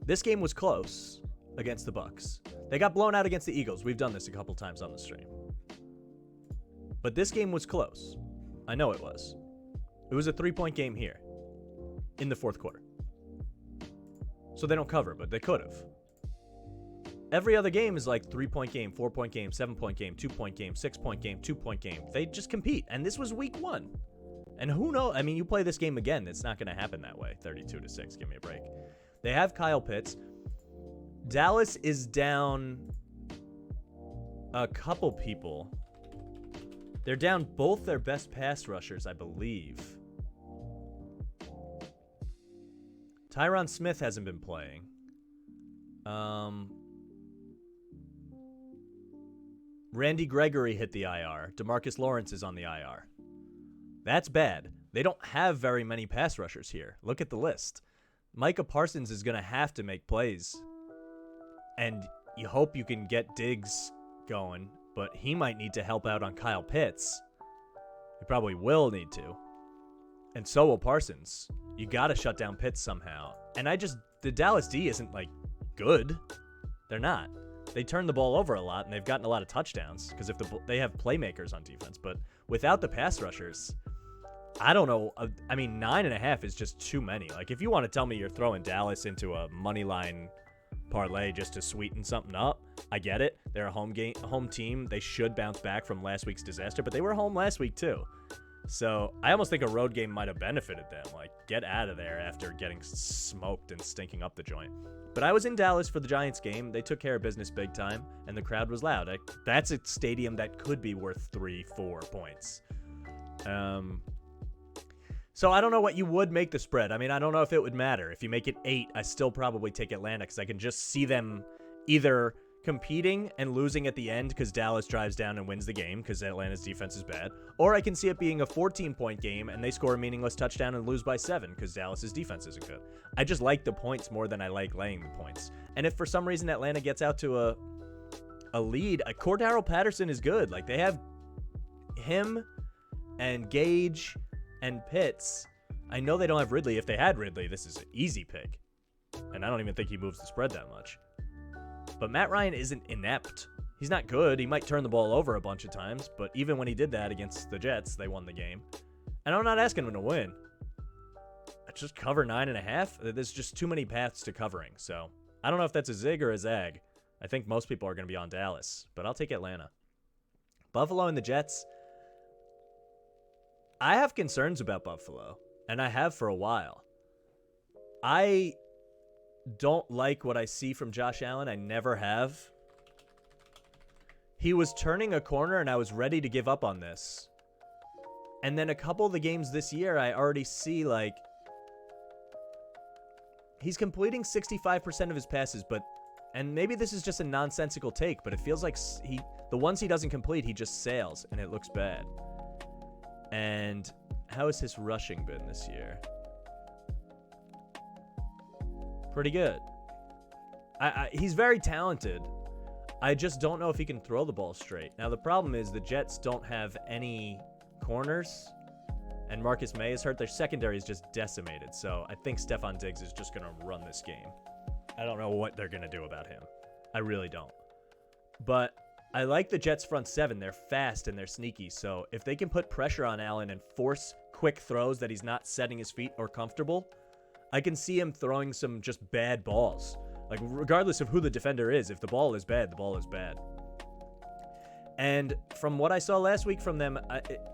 [SPEAKER 1] This game was close against the Bucks. They got blown out against the Eagles. We've done this a couple times on the stream. But this game was close. I know it was. It was a 3-point game here in the 4th quarter. So they don't cover, but they could have. Every other game is like 3-point game, 4-point game, 7-point game, 2-point game, 6-point game, 2-point game. They just compete. And this was week 1. And who knows? I mean, you play this game again, it's not going to happen that way. 32-6. Give me a break. They have Kyle Pitts. Dallas is down a couple people. They're down both their best pass rushers, I believe. Tyron Smith hasn't been playing. Randy Gregory hit the IR. DeMarcus Lawrence is on the IR. That's bad. They don't have very many pass rushers here. Look at the list. Micah Parsons is going to have to make plays. And you hope you can get Diggs going, but he might need to help out on Kyle Pitts. He probably will need to. And so will Parsons. You got to shut down Pitts somehow. And the Dallas D isn't, like, good. They're not. They turn the ball over a lot, and they've gotten a lot of touchdowns because they have playmakers on defense. But without the pass rushers, I don't know. I mean, 9.5 is just too many. Like, if you want to tell me you're throwing Dallas into a money line parlay just to sweeten something up, I get it. They're a home team. They should bounce back from last week's disaster, but they were home last week too. So I almost think a road game might have benefited them. Like, get out of there after getting smoked and stinking up the joint. But I was in Dallas for the Giants game. They took care of business big time, and the crowd was loud. That's a stadium that could be worth 3-4 points. So I don't know what you would make the spread. I mean, I don't know if it would matter. If you make it 8, I still probably take Atlanta because I can just see them either competing and losing at the end because Dallas drives down and wins the game because Atlanta's defense is bad, or I can see it being a 14-point game and they score a meaningless touchdown and lose by 7 because Dallas's defense isn't good. I just like the points more than I like laying the points. And if for some reason Atlanta gets out to a lead, Cordarrelle Patterson is good. Like, they have him and Gage and Pitts. I know they don't have Ridley. If they had Ridley, this is an easy pick. And I don't even think he moves the spread that much. But Matt Ryan isn't inept. He's not good. He might turn the ball over a bunch of times, but even when he did that against the Jets, they won the game. And I'm not asking him to win. I just cover 9.5. There's just too many paths to covering. So I don't know if that's a zig or a zag. I think most people are going to be on Dallas, but I'll take Atlanta. Buffalo and the Jets. I have concerns about Buffalo, and I have for a while. I don't like what I see from Josh Allen. I never have. He was turning a corner, and I was ready to give up on this. And then a couple of the games this year, I already see, like, he's completing 65% of his passes, and maybe this is just a nonsensical take, but it feels like the ones he doesn't complete, he just sails, and it looks bad. And how has his rushing been this year? Pretty good. He's very talented. I just don't know if he can throw the ball straight. Now, the problem is the Jets don't have any corners, and Marcus May is hurt. Their secondary is just decimated, so I think Stephon Diggs is just going to run this game. I don't know what they're going to do about him. I really don't. But I like the Jets' front seven. They're fast and they're sneaky, so if they can put pressure on Allen and force quick throws that he's not setting his feet or comfortable, I can see him throwing some just bad balls. Like, regardless of who the defender is, if the ball is bad, the ball is bad. And from what I saw last week from them,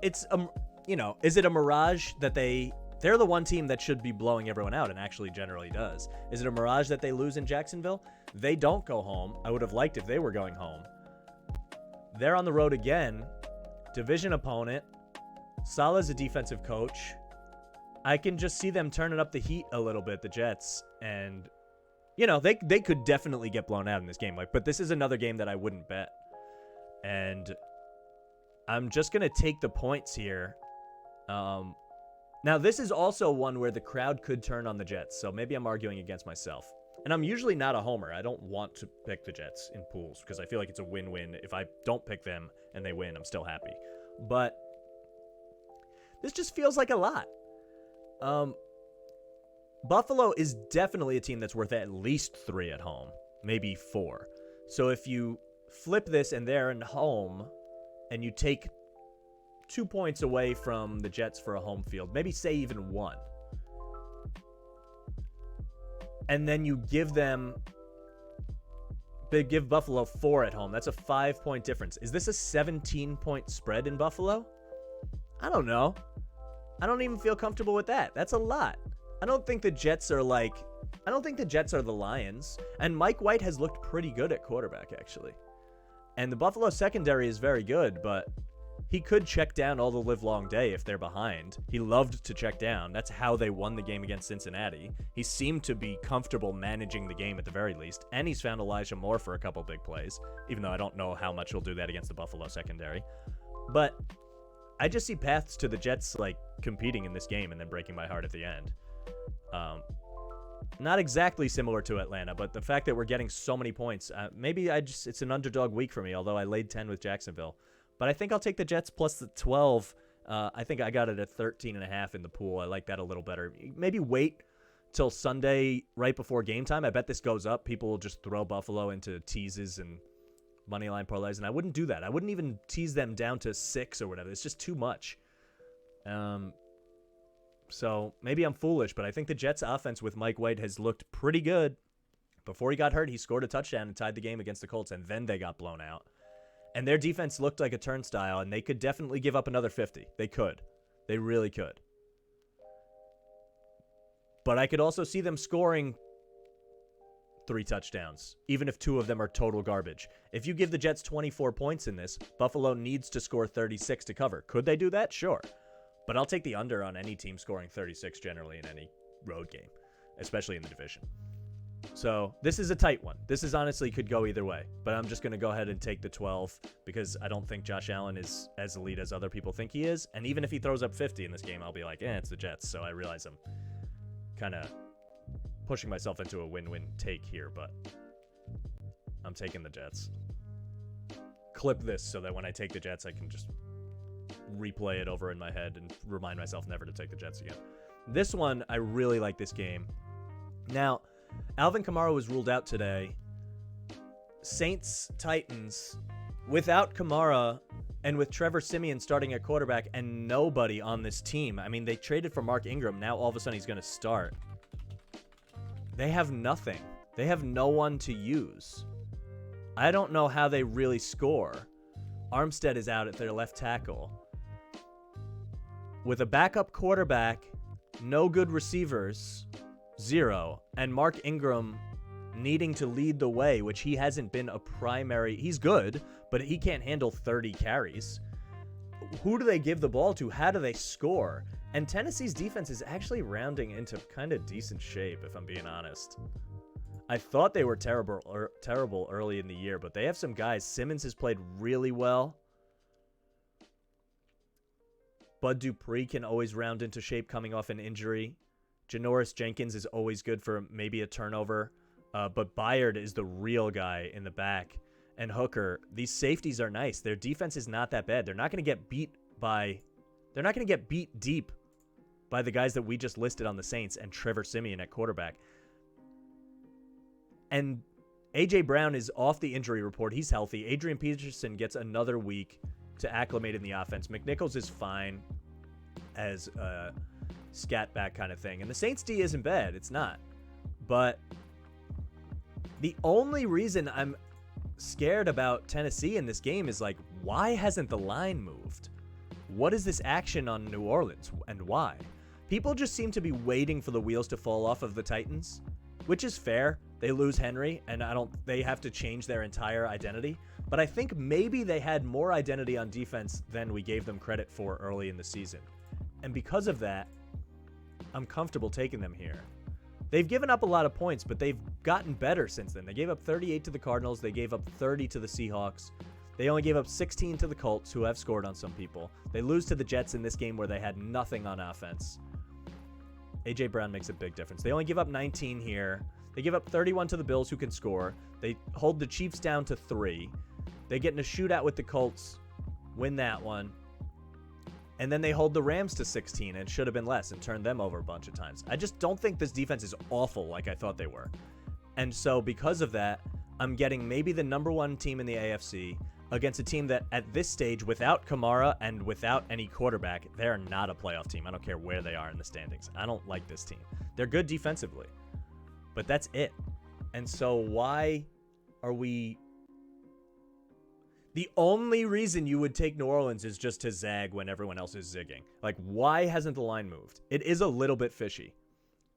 [SPEAKER 1] it's, is it a mirage that they're the one team that should be blowing everyone out and actually generally does. Is it a mirage that they lose in Jacksonville? They don't go home. I would have liked if they were going home. They're on the road again. Division opponent. Salah's a defensive coach. I can just see them turning up the heat a little bit, the Jets. And, they could definitely get blown out in this game. But this is another game that I wouldn't bet. And I'm just going to take the points here. Now, this is also one where the crowd could turn on the Jets. So maybe I'm arguing against myself. And I'm usually not a homer. I don't want to pick the Jets in pools because I feel like it's a win-win. If I don't pick them and they win, I'm still happy. But this just feels like a lot. Buffalo is definitely a team that's worth at least 3 at home, maybe 4. So if you flip this and they're in home and you take 2 points away from the Jets for a home field, maybe say even 1. And then you give Buffalo 4 at home. That's a 5-point difference. Is this a 17-point spread in Buffalo? I don't know. I don't even feel comfortable with that. That's a lot. I don't think the Jets are the Lions. And Mike White has looked pretty good at quarterback, actually. And the Buffalo secondary is very good, but he could check down all the livelong day if they're behind. He loved to check down. That's how they won the game against Cincinnati. He seemed to be comfortable managing the game at the very least. And he's found Elijah Moore for a couple big plays, even though I don't know how much he'll do that against the Buffalo secondary. But I just see paths to the Jets like competing in this game and then breaking my heart at the end. Not exactly similar to Atlanta, but the fact that we're getting so many points, maybe it's an underdog week for me, although I laid 10 with Jacksonville. But I think I'll take the Jets plus the 12. I think I got it at 13.5 in the pool. I like that a little better. Maybe wait till Sunday right before game time. I bet this goes up. People will just throw Buffalo into teases and moneyline parlays, and I wouldn't do that. I wouldn't even tease them down to 6 or whatever. It's just too much. So maybe I'm foolish, but I think the Jets offense with Mike White has looked pretty good. Before he got hurt, he scored a touchdown and tied the game against the Colts, and then they got blown out. And their defense looked like a turnstile, and they could definitely give up another 50. They could. They really could. But I could also see them scoring 3 touchdowns, even if 2 of them are total garbage. If you give the Jets 24 points in this, Buffalo needs to score 36 to cover. Could they do that? Sure. But I'll take the under on any team scoring 36 generally in any road game, especially in the division. So this is a tight one. This is honestly could go either way, but I'm just going to go ahead and take the 12 because I don't think Josh Allen is as elite as other people think he is. And even if he throws up 50 in this game, I'll be like, it's the Jets. So I realize I'm kind of pushing myself into a win-win take here, but I'm taking the Jets. Clip this so that when I take the Jets, I can just replay it over in my head and remind myself never to take the Jets again. This one, I really like this game. Now, Alvin Kamara was ruled out today. Saints, Titans, without Kamara and with Trevor Siemian starting at quarterback and nobody on this team. I mean, they traded for Mark Ingram. Now all of a sudden he's going to start. They have nothing. They have no one to use. I don't know how they really score. Armstead is out at their left tackle. With a backup quarterback, no good receivers, 0, and Mark Ingram needing to lead the way, which he hasn't been a primary. He's good, but he can't handle 30 carries. Who do they give the ball to? How do they score? And Tennessee's defense is actually rounding into kind of decent shape, if I'm being honest. I thought they were terrible early in the year, but they have some guys. Simmons has played really well. Bud Dupree can always round into shape coming off an injury. Janoris Jenkins is always good for maybe a turnover. But Byard is the real guy in the back. And Hooker, these safeties are nice. Their defense is not that bad. They're not going to get beat deep by the guys that we just listed on the Saints and Trevor Siemian at quarterback. And A.J. Brown is off the injury report. He's healthy. Adrian Peterson gets another week to acclimate in the offense. McNichols is fine as a scat back kind of thing. And the Saints D isn't bad. It's not. But the only reason I'm scared about Tennessee in this game is like, why hasn't the line moved? What is this action on New Orleans and why? People just seem to be waiting for the wheels to fall off of the Titans, which is fair. They lose Henry, and they have to change their entire identity. But I think maybe they had more identity on defense than we gave them credit for early in the season. And because of that, I'm comfortable taking them here. They've given up a lot of points, but they've gotten better since then. They gave up 38 to the Cardinals. They gave up 30 to the Seahawks. They only gave up 16 to the Colts, who have scored on some people. They lose to the Jets in this game where they had nothing on offense. A.J. Brown makes a big difference. They only give up 19 here. They give up 31 to the Bills, who can score. They hold the Chiefs down to 3. They get in a shootout with the Colts, win that one. And then they hold the Rams to 16, and it should have been less, and turned them over a bunch of times. I just don't think this defense is awful like I thought they were. And so because of that, I'm getting maybe the number 1 team in the AFC against a team that at this stage, without Kamara and without any quarterback, they're not a playoff team. I don't care where they are in the standings. I don't like this team. They're good defensively, but that's it. And so why are we... The only reason you would take New Orleans is just to zag when everyone else is zigging. Like, why hasn't the line moved? It is a little bit fishy.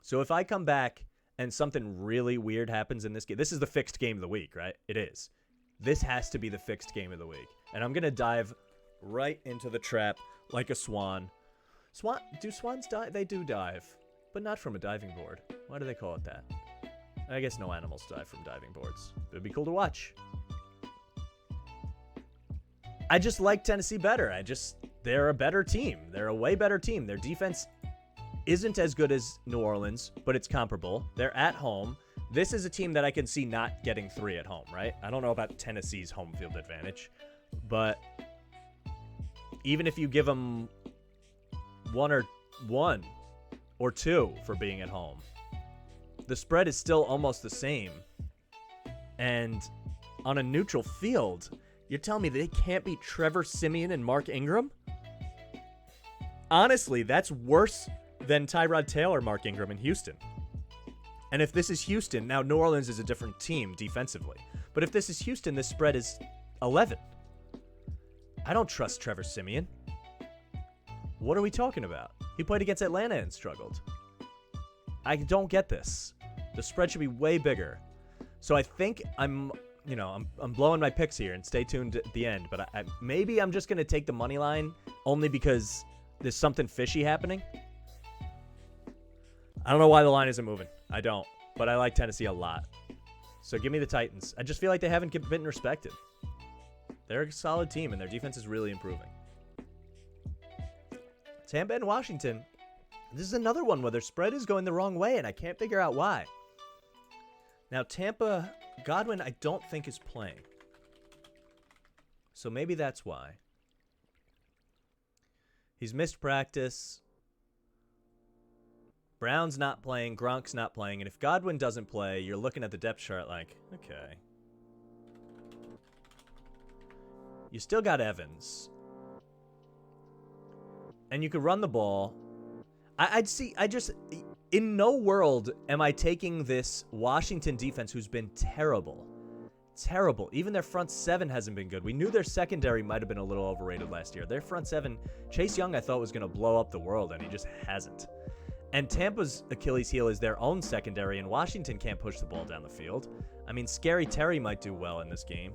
[SPEAKER 1] So if I come back and something really weird happens in this game, this is the fixed game of the week, right? It is. This has to be the fixed game of the week. And I'm going to dive right into the trap like a swan. Do swans dive? They do dive, but not from a diving board. Why do they call it that? I guess no animals dive from diving boards. It would be cool to watch. I just like Tennessee better. They're a better team. They're a way better team. Their defense isn't as good as New Orleans, but it's comparable. They're at home. This is a team that I can see not getting 3 at home, right? I don't know about Tennessee's home field advantage, but even if you give them 1 or 2 for being at home, the spread is still almost the same. And on a neutral field, you're telling me they can't beat Trevor Siemian and Mark Ingram? Honestly, that's worse than Tyrod Taylor, Mark Ingram in Houston. And if this is Houston, now New Orleans is a different team defensively. But if this is Houston, this spread is 11. I don't trust Trevor Siemian. What are we talking about? He played against Atlanta and struggled. I don't get this. The spread should be way bigger. So I think I'm blowing my picks here, and stay tuned at the end. But maybe I'm just going to take the money line only because there's something fishy happening. I don't know why the line isn't moving. I don't. But I like Tennessee a lot. So give me the Titans. I just feel like they haven't been respected. They're a solid team, and their defense is really improving. Tampa and Washington. This is another one where their spread is going the wrong way, and I can't figure out why. Now, Tampa, Godwin, I don't think is playing. So maybe that's why. He's missed practice. Brown's not playing. Gronk's not playing. And if Godwin doesn't play, you're looking at the depth chart like, okay. You still got Evans. And you could run the ball. In no world am I taking this Washington defense who's been terrible. Terrible. Even their front seven hasn't been good. We knew their secondary might have been a little overrated last year. Their front seven, Chase Young, I thought was going to blow up the world, and he just hasn't. And Tampa's Achilles heel is their own secondary, and Washington can't push the ball down the field. I mean, Scary Terry might do well in this game.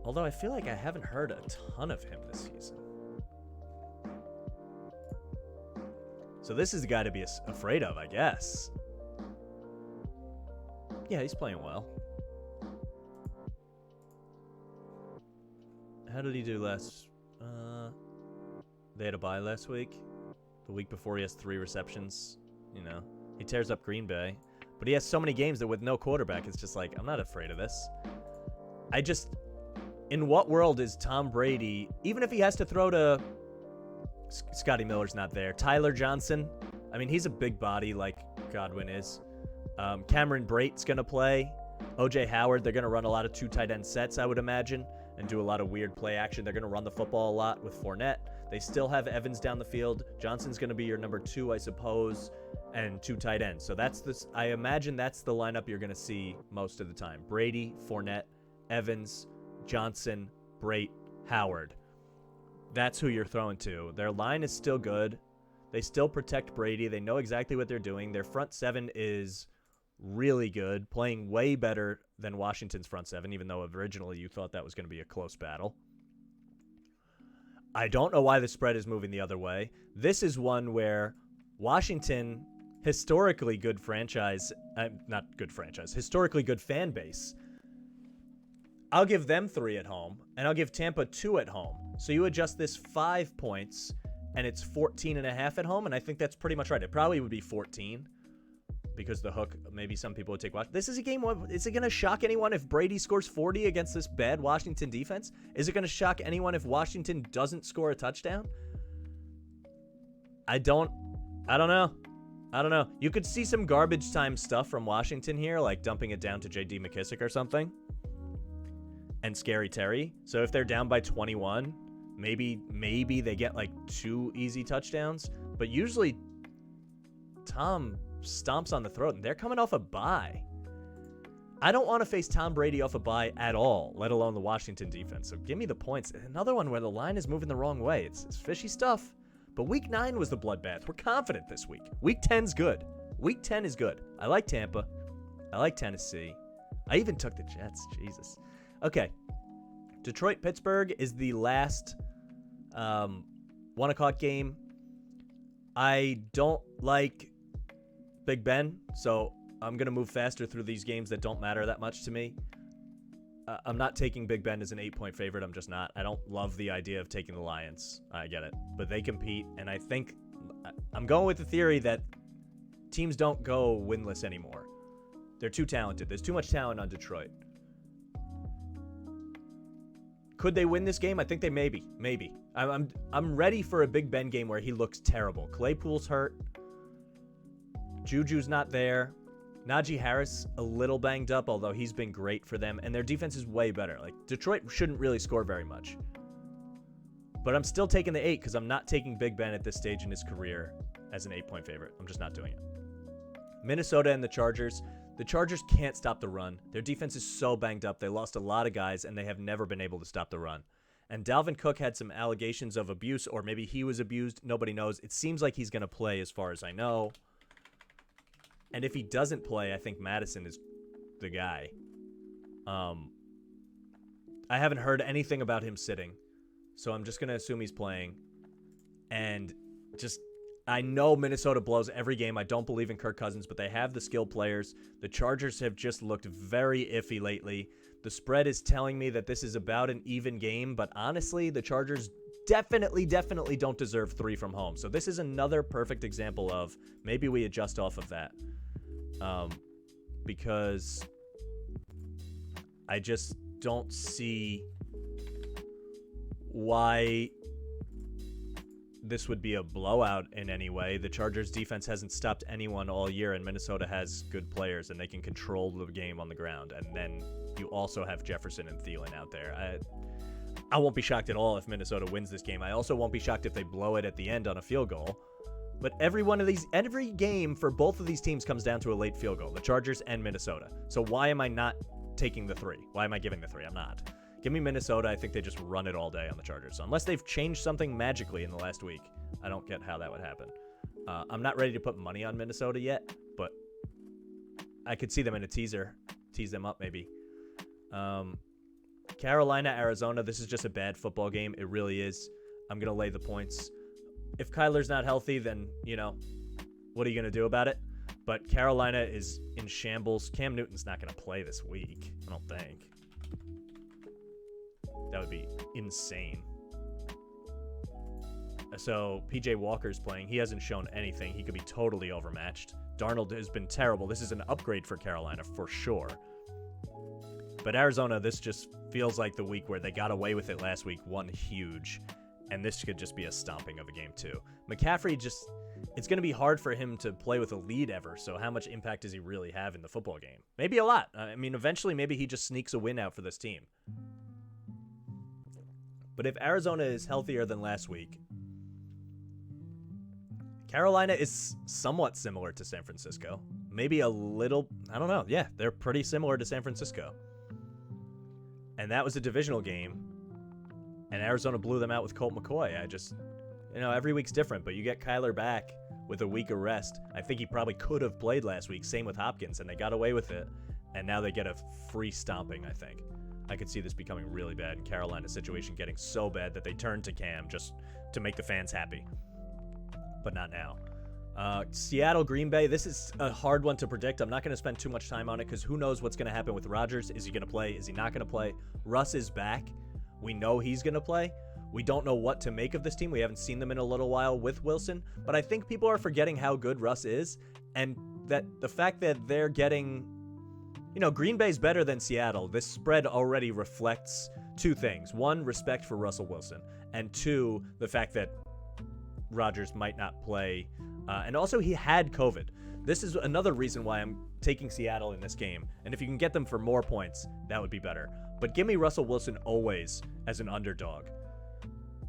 [SPEAKER 1] Although I feel like I haven't heard a ton of him this season. So this is the guy to be afraid of, I guess. Yeah, he's playing well. How did he do last? They had a bye last week. The week before, he has 3 receptions. You know, he tears up Green Bay. But he has so many games that with no quarterback, it's just like, I'm not afraid of this. In what world is Tom Brady, even if he has to throw to Scotty Miller's not there. Tyler Johnson, I mean, he's a big body like Godwin is. Cameron Brate's going to play. O.J. Howard, they're going to run a lot of 2 tight end sets, I would imagine, and do a lot of weird play action. They're going to run the football a lot with Fournette. They still have Evans down the field. Johnson's going to be your number 2, I suppose, and 2 tight ends. So I imagine that's the lineup you're going to see most of the time. Brady, Fournette, Evans, Johnson, Brate, Howard. That's who you're throwing to. Their line is still good. They still protect Brady. They know exactly what they're doing. Their front 7 is really good, playing way better than Washington's front 7, even though originally you thought that was going to be a close battle. I don't know why the spread is moving the other way. This is one where Washington, historically good franchise, historically good fan base. I'll give them 3 at home, and I'll give Tampa 2 at home. So you adjust this 5 points, and it's 14.5 at home, and I think that's pretty much right. It probably would be 14 because the hook, maybe some people would take Washington. This is a game, is it going to shock anyone if Brady scores 40 against this bad Washington defense? Is it going to shock anyone if Washington doesn't score a touchdown? I don't know. You could see some garbage time stuff from Washington here, like dumping it down to J.D. McKissick or something. And Scary Terry. So if they're down by 21, maybe they get like 2 easy touchdowns. But usually Tom stomps on the throat, and they're coming off a bye. I don't want to face Tom Brady off a bye at all, let alone the Washington defense. So give me the points. Another one where the line is moving the wrong way. It's fishy stuff. But week 9 was the bloodbath. We're confident this week. Week 10's good. Week 10 is good. I like Tampa. I like Tennessee. I even took the Jets. Jesus. Okay. Detroit-Pittsburgh is the last 1 o'clock game. I don't like Big Ben, so I'm going to move faster through these games that don't matter that much to me. I'm not taking Big Ben as an 8-point favorite. I'm just not. I don't love the idea of taking the Lions. I get it. But they compete, and I think I'm going with the theory that teams don't go winless anymore. They're too talented. There's too much talent on Detroit. Could they win this game? I think they maybe. I'm ready for a Big Ben game where he looks terrible. Claypool's hurt. Juju's not there. Najee Harris a little banged up, although he's been great for them, and their defense is way better. Like, Detroit shouldn't really score very much. But I'm still taking the 8 because I'm not taking Big Ben at this stage in his career as an 8-point favorite. I'm just not doing it. Minnesota and the Chargers. The Chargers can't stop the run. Their defense is so banged up. They lost a lot of guys, and they have never been able to stop the run. And Dalvin Cook had some allegations of abuse, or maybe he was abused. Nobody knows. It seems like he's going to play as far as I know. And if he doesn't play, I think Madison is the guy. I haven't heard anything about him sitting, so I'm just going to assume he's playing. And I know Minnesota blows every game. I don't believe in Kirk Cousins, but they have the skilled players. The Chargers have just looked very iffy lately. The spread is telling me that this is about an even game, but honestly, the Chargers definitely don't deserve 3 from home. So this is another perfect example of maybe we adjust off of that. Because I just don't see why this would be a blowout in any way. The Chargers defense hasn't stopped anyone all year, and Minnesota has good players, and they can control the game on the ground. And then you also have Jefferson and Thielen out there. I won't be shocked at all if Minnesota wins this game. I also won't be shocked if they blow it at the end on a field goal. But every game for both of these teams comes down to a late field goal, the Chargers and Minnesota. So why am I not taking the 3? Why am I giving the 3? I'm not. Give me Minnesota. I think they just run it all day on the Chargers. So unless they've changed something magically in the last week, I don't get how that would happen. I'm not ready to put money on Minnesota yet, but I could see them in a teaser. Tease them up maybe. Carolina, Arizona. This is just a bad football game. It really is. I'm going to lay the points. If Kyler's not healthy, then, what are you going to do about it? But Carolina is in shambles. Cam Newton's not going to play this week, I don't think. That would be insane. So PJ Walker's playing. He hasn't shown anything. He could be totally overmatched. Darnold has been terrible. This is an upgrade for Carolina for sure. But Arizona, this just feels like the week where they got away with it last week, won huge. And this could just be a stomping of a game too. McCaffrey it's going to be hard for him to play with a lead ever. So how much impact does he really have in the football game? Maybe a lot. I mean, eventually maybe he just sneaks a win out for this team. But if Arizona is healthier than last week, Carolina is somewhat similar to San Francisco. Maybe a little, I don't know. Yeah, they're pretty similar to San Francisco. And that was a divisional game. And Arizona blew them out with Colt McCoy. Every week's different, but you get Kyler back with a week of rest. I think he probably could have played last week. Same with Hopkins, and they got away with it. And now they get a free stomping, I think. I could see this becoming really bad, and Carolina's situation getting so bad that they turn to Cam just to make the fans happy. But not now. Seattle, Green Bay, this is a hard one to predict. I'm not going to spend too much time on it because who knows what's going to happen with Rodgers. Is he going to play? Is he not going to play? Russ is back. We know he's going to play. We don't know what to make of this team. We haven't seen them in a little while with Wilson. But I think people are forgetting how good Russ is. And that the fact that they're getting... Green Bay's better than Seattle. This spread already reflects 2 things. 1, respect for Russell Wilson. And 2, the fact that Rodgers might not play. And also he had COVID. This is another reason why I'm taking Seattle in this game. And if you can get them for more points, that would be better. But give me Russell Wilson always as an underdog.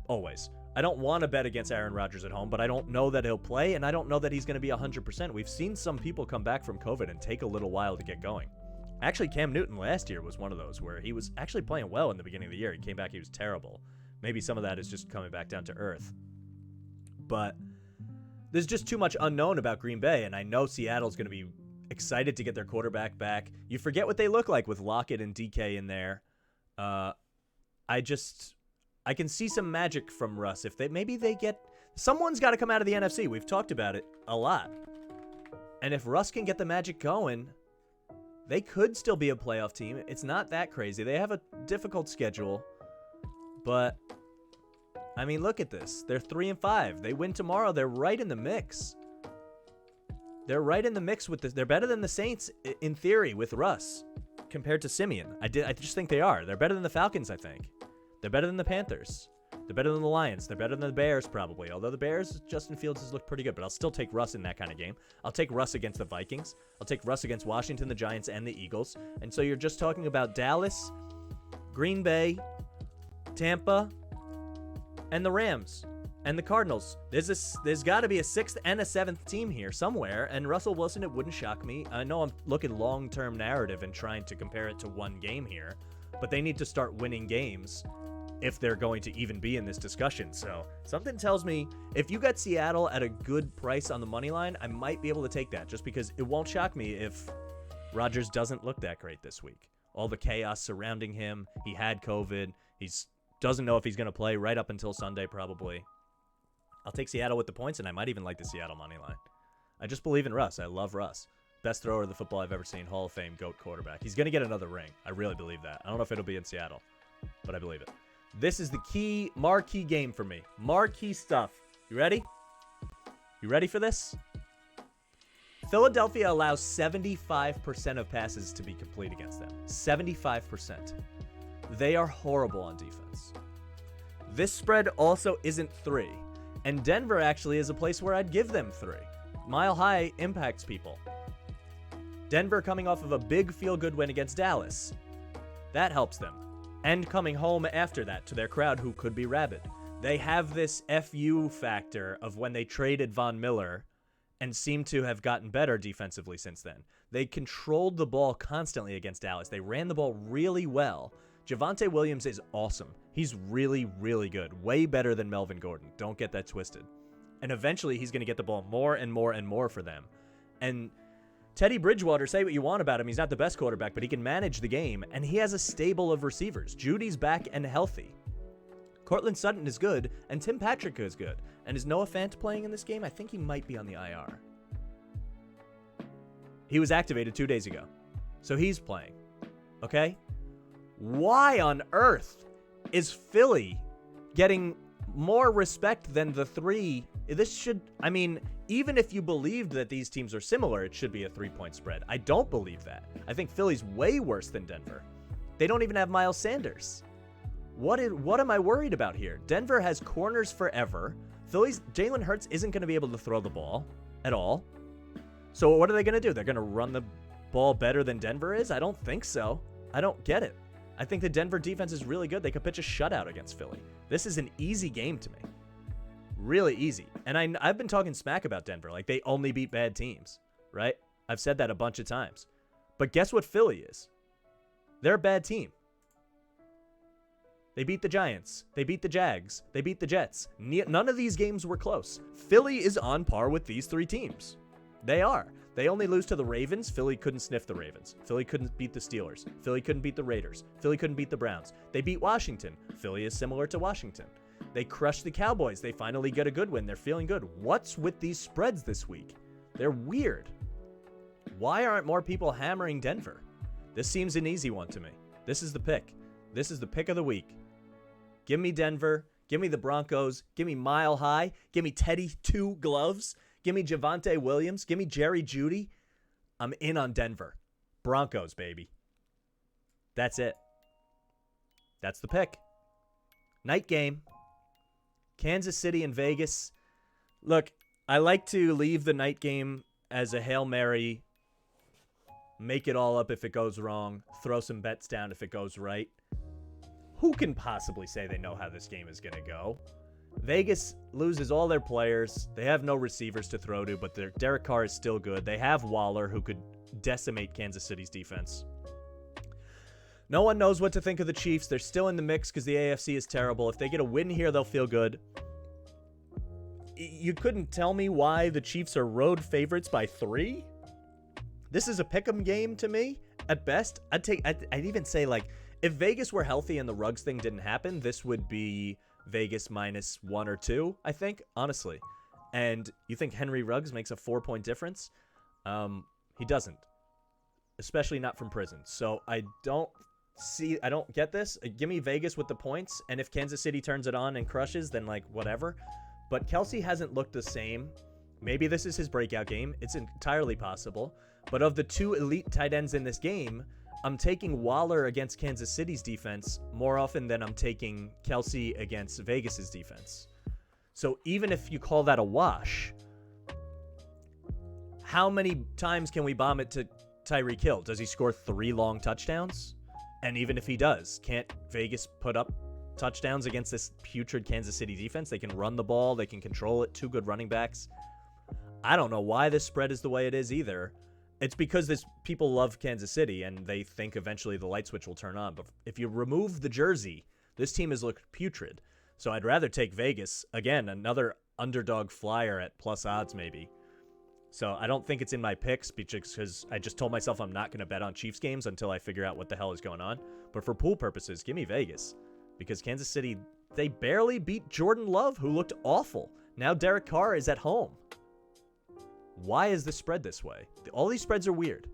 [SPEAKER 1] Always. I don't want to bet against Aaron Rodgers at home, but I don't know that he'll play, and I don't know that he's going to be 100%. We've seen some people come back from COVID and take a little while to get going. Actually, Cam Newton last year was one of those where he was actually playing well in the beginning of the year. He came back, he was terrible. Maybe some of that is just coming back down to earth. But there's just too much unknown about Green Bay, and I know Seattle's going to be excited to get their quarterback back. You forget what they look like with Lockett and DK in there. I can see some magic from Russ. If maybe they get... Someone's got to come out of the NFC. We've talked about it a lot. And if Russ can get the magic going, they could still be a playoff team. It's not that crazy. They have a difficult schedule. But, I mean, look at this. They're 3-5. They win tomorrow. They're right in the mix. They're right in the mix with this. They're better than the Saints, in theory, with Russ, compared to Simeon. I just think they are. They're better than the Falcons, I think. They're better than the Panthers. They're better than the Lions. They're better than the Bears, probably. Although the Bears, Justin Fields has looked pretty good. But I'll still take Russ in that kind of game. I'll take Russ against the Vikings. I'll take Russ against Washington, the Giants, and the Eagles. And so you're just talking about Dallas, Green Bay, Tampa, and the Rams, and the Cardinals. There's got to be a 6th and a 7th team here somewhere. And Russell Wilson, it wouldn't shock me. I know I'm looking long-term narrative and trying to compare it to one game here. But they need to start winning games if they're going to even be in this discussion. So something tells me if you got Seattle at a good price on the money line, I might be able to take that, just because it won't shock me if Rodgers doesn't look that great this week. All the chaos surrounding him. He had COVID. He doesn't know if he's going to play right up until Sunday, probably. I'll take Seattle with the points, and I might even like the Seattle money line. I just believe in Russ. I love Russ. Best thrower of the football I've ever seen. Hall of Fame, GOAT quarterback. He's going to get another ring. I really believe that. I don't know if it'll be in Seattle, but I believe it. This is the key, marquee game for me. Marquee stuff. You ready? You ready for this? Philadelphia allows 75% of passes to be complete against them. 75%. They are horrible on defense. This spread also isn't 3. And Denver actually is a place where I'd give them 3. Mile High impacts people. Denver coming off of a big feel-good win against Dallas. That helps them. And coming home after that to their crowd, who could be rabid. They have this FU factor of when they traded Von Miller and seem to have gotten better defensively since then. They controlled the ball constantly against Dallas. They ran the ball really well. Javante Williams is awesome. He's really, really good. Way better than Melvin Gordon. Don't get that twisted. And eventually he's going to get the ball more and more and more for them. And Teddy Bridgewater, say what you want about him. He's not the best quarterback, but he can manage the game. And he has a stable of receivers. Judy's back and healthy. Cortland Sutton is good, and Tim Patrick is good. And is Noah Fant playing in this game? I think he might be on the IR. He was activated 2 days ago. So he's playing. Okay? Why on earth is Philly getting more respect than the 3? This should, I mean, even if you believed that these teams are similar, it should be a 3-point spread. I don't believe that. I think Philly's way worse than Denver. They don't even have Miles Sanders. What am I worried about here? Denver has corners forever. Philly's Jalen Hurts isn't going to be able to throw the ball at all. So what are they going to do? They're going to run the ball better than Denver is? I don't think so. I don't get it. I think the Denver defense is really good. They could pitch a shutout against Philly. This is an easy game to me. Really easy. And I've been talking smack about Denver. Like, they only beat bad teams, right? I've said that a bunch of times. But guess what Philly is? They're a bad team. They beat the Giants. They beat the Jags. They beat the Jets. None of these games were close. Philly is on par with these 3 teams. They are. They only lose to the Ravens. Philly couldn't sniff the Ravens. Philly couldn't beat the Steelers. Philly couldn't beat the Raiders. Philly couldn't beat the Browns. They beat Washington. Philly is similar to Washington. They crushed the Cowboys. They finally get a good win. They're feeling good. What's with these spreads this week? They're weird. Why aren't more people hammering Denver? This seems an easy one to me. This is the pick. This is the pick of the week. Give me Denver. Give me the Broncos. Give me Mile High. Give me Teddy 2 Gloves. Give me Javante Williams. Give me Jerry Judy. I'm in on Denver. Broncos, baby. That's it. That's the pick. Night game. Kansas City and Vegas. Look, I like to leave the night game as a Hail Mary. Make it all up if it goes wrong. Throw some bets down if it goes right. Who can possibly say they know how this game is going to go? Vegas loses all their players. They have no receivers to throw to, but their Derek Carr is still good. They have Waller, who could decimate Kansas City's defense. No one knows what to think of the Chiefs. They're still in the mix because the AFC is terrible. If they get a win here, they'll feel good. You couldn't tell me why the Chiefs are road favorites by 3? This is a pick'em game to me. At best, I'd even say, like, if Vegas were healthy and the Ruggs thing didn't happen, this would be Vegas minus 1 or 2, I think, honestly. And you think Henry Ruggs makes a 4-point difference? He doesn't. Especially not from prison. So I don't get this. Give me Vegas with the points, and if Kansas City turns it on and crushes, then, like, whatever. But Kelsey hasn't looked the same. Maybe this is his breakout game. It's entirely possible. But of the 2 elite tight ends in this game, I'm taking Waller against Kansas City's defense more often than I'm taking Kelsey against Vegas's defense. So even if you call that a wash, how many times can we bomb it to Tyreek Hill? Does he score 3 long touchdowns? And even if he does, can't Vegas put up touchdowns against this putrid Kansas City defense? They can run the ball. They can control it. 2 good running backs. I don't know why this spread is the way it is either. It's because people love Kansas City and they think eventually the light switch will turn on. But if you remove the jersey, this team has looked putrid. So I'd rather take Vegas. Again, another underdog flyer at plus odds maybe. So I don't think it's in my picks because I just told myself I'm not going to bet on Chiefs games until I figure out what the hell is going on. But for pool purposes, give me Vegas. Because Kansas City, they barely beat Jordan Love, who looked awful. Now Derek Carr is at home. Why is the spread this way? All these spreads are weird.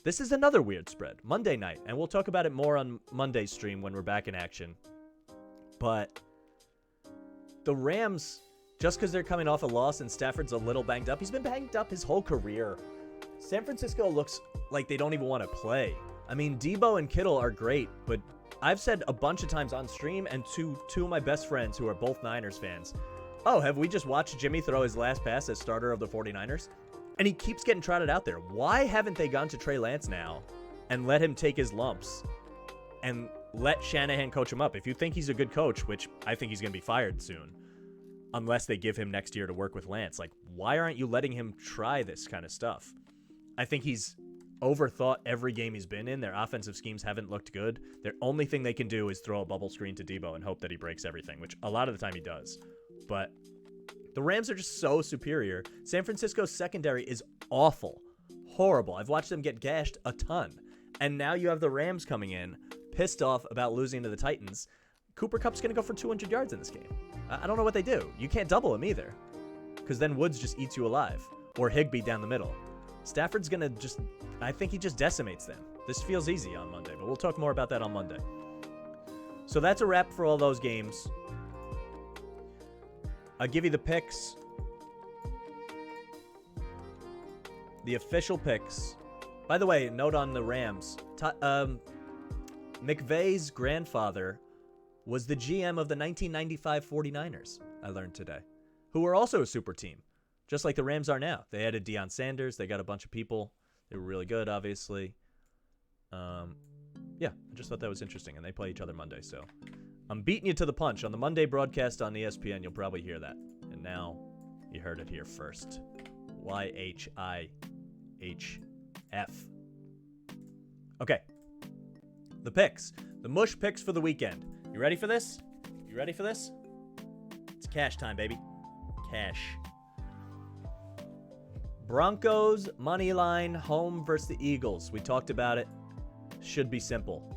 [SPEAKER 1] This is another weird spread. Monday night. And we'll talk about it more on Monday's stream when we're back in action. But the Rams, just because they're coming off a loss and Stafford's a little banged up, he's been banged up his whole career. San Francisco looks like they don't even want to play. I mean, Debo and Kittle are great, but I've said a bunch of times on stream and to 2 of my best friends who are both Niners fans, oh, have we just watched Jimmy throw his last pass as starter of the 49ers? And he keeps getting trotted out there. Why haven't they gone to Trey Lance now and let him take his lumps and let Shanahan coach him up? If you think he's a good coach, which I think he's going to be fired soon, unless they give him next year to work with Lance, like, why aren't you letting him try this kind of stuff? I think he's overthought every game he's been in. Their offensive schemes haven't looked good. Their only thing they can do is throw a bubble screen to Debo and hope that he breaks everything, which a lot of the time he does. But the Rams are just so superior. San Francisco's secondary is awful. Horrible. I've watched them get gashed a ton. And now you have the Rams coming in, pissed off about losing to the Titans. Cooper Kupp's going to go for 200 yards in this game. I don't know what they do. You can't double him either, because then Woods just eats you alive, or Higbee down the middle. Stafford's going to I think he just decimates them. This feels easy on Monday, but we'll talk more about that on Monday. So that's a wrap for all those games. I'll give you the picks. The official picks. By the way, note on the Rams. McVay's grandfather was the GM of the 1995 49ers, I learned today, who were also a super team, just like the Rams are now. They added Deion Sanders. They got a bunch of people. They were really good, obviously. Yeah, I just thought that was interesting, and they play each other Monday, so I'm beating you to the punch. On the Monday broadcast on ESPN, you'll probably hear that. And now you heard it here first. YHIHF. Okay. The picks. The Mush picks for the weekend. You ready for this? You ready for this? It's cash time, baby. Cash. Broncos money line home versus the Eagles. We talked about it. Should be simple.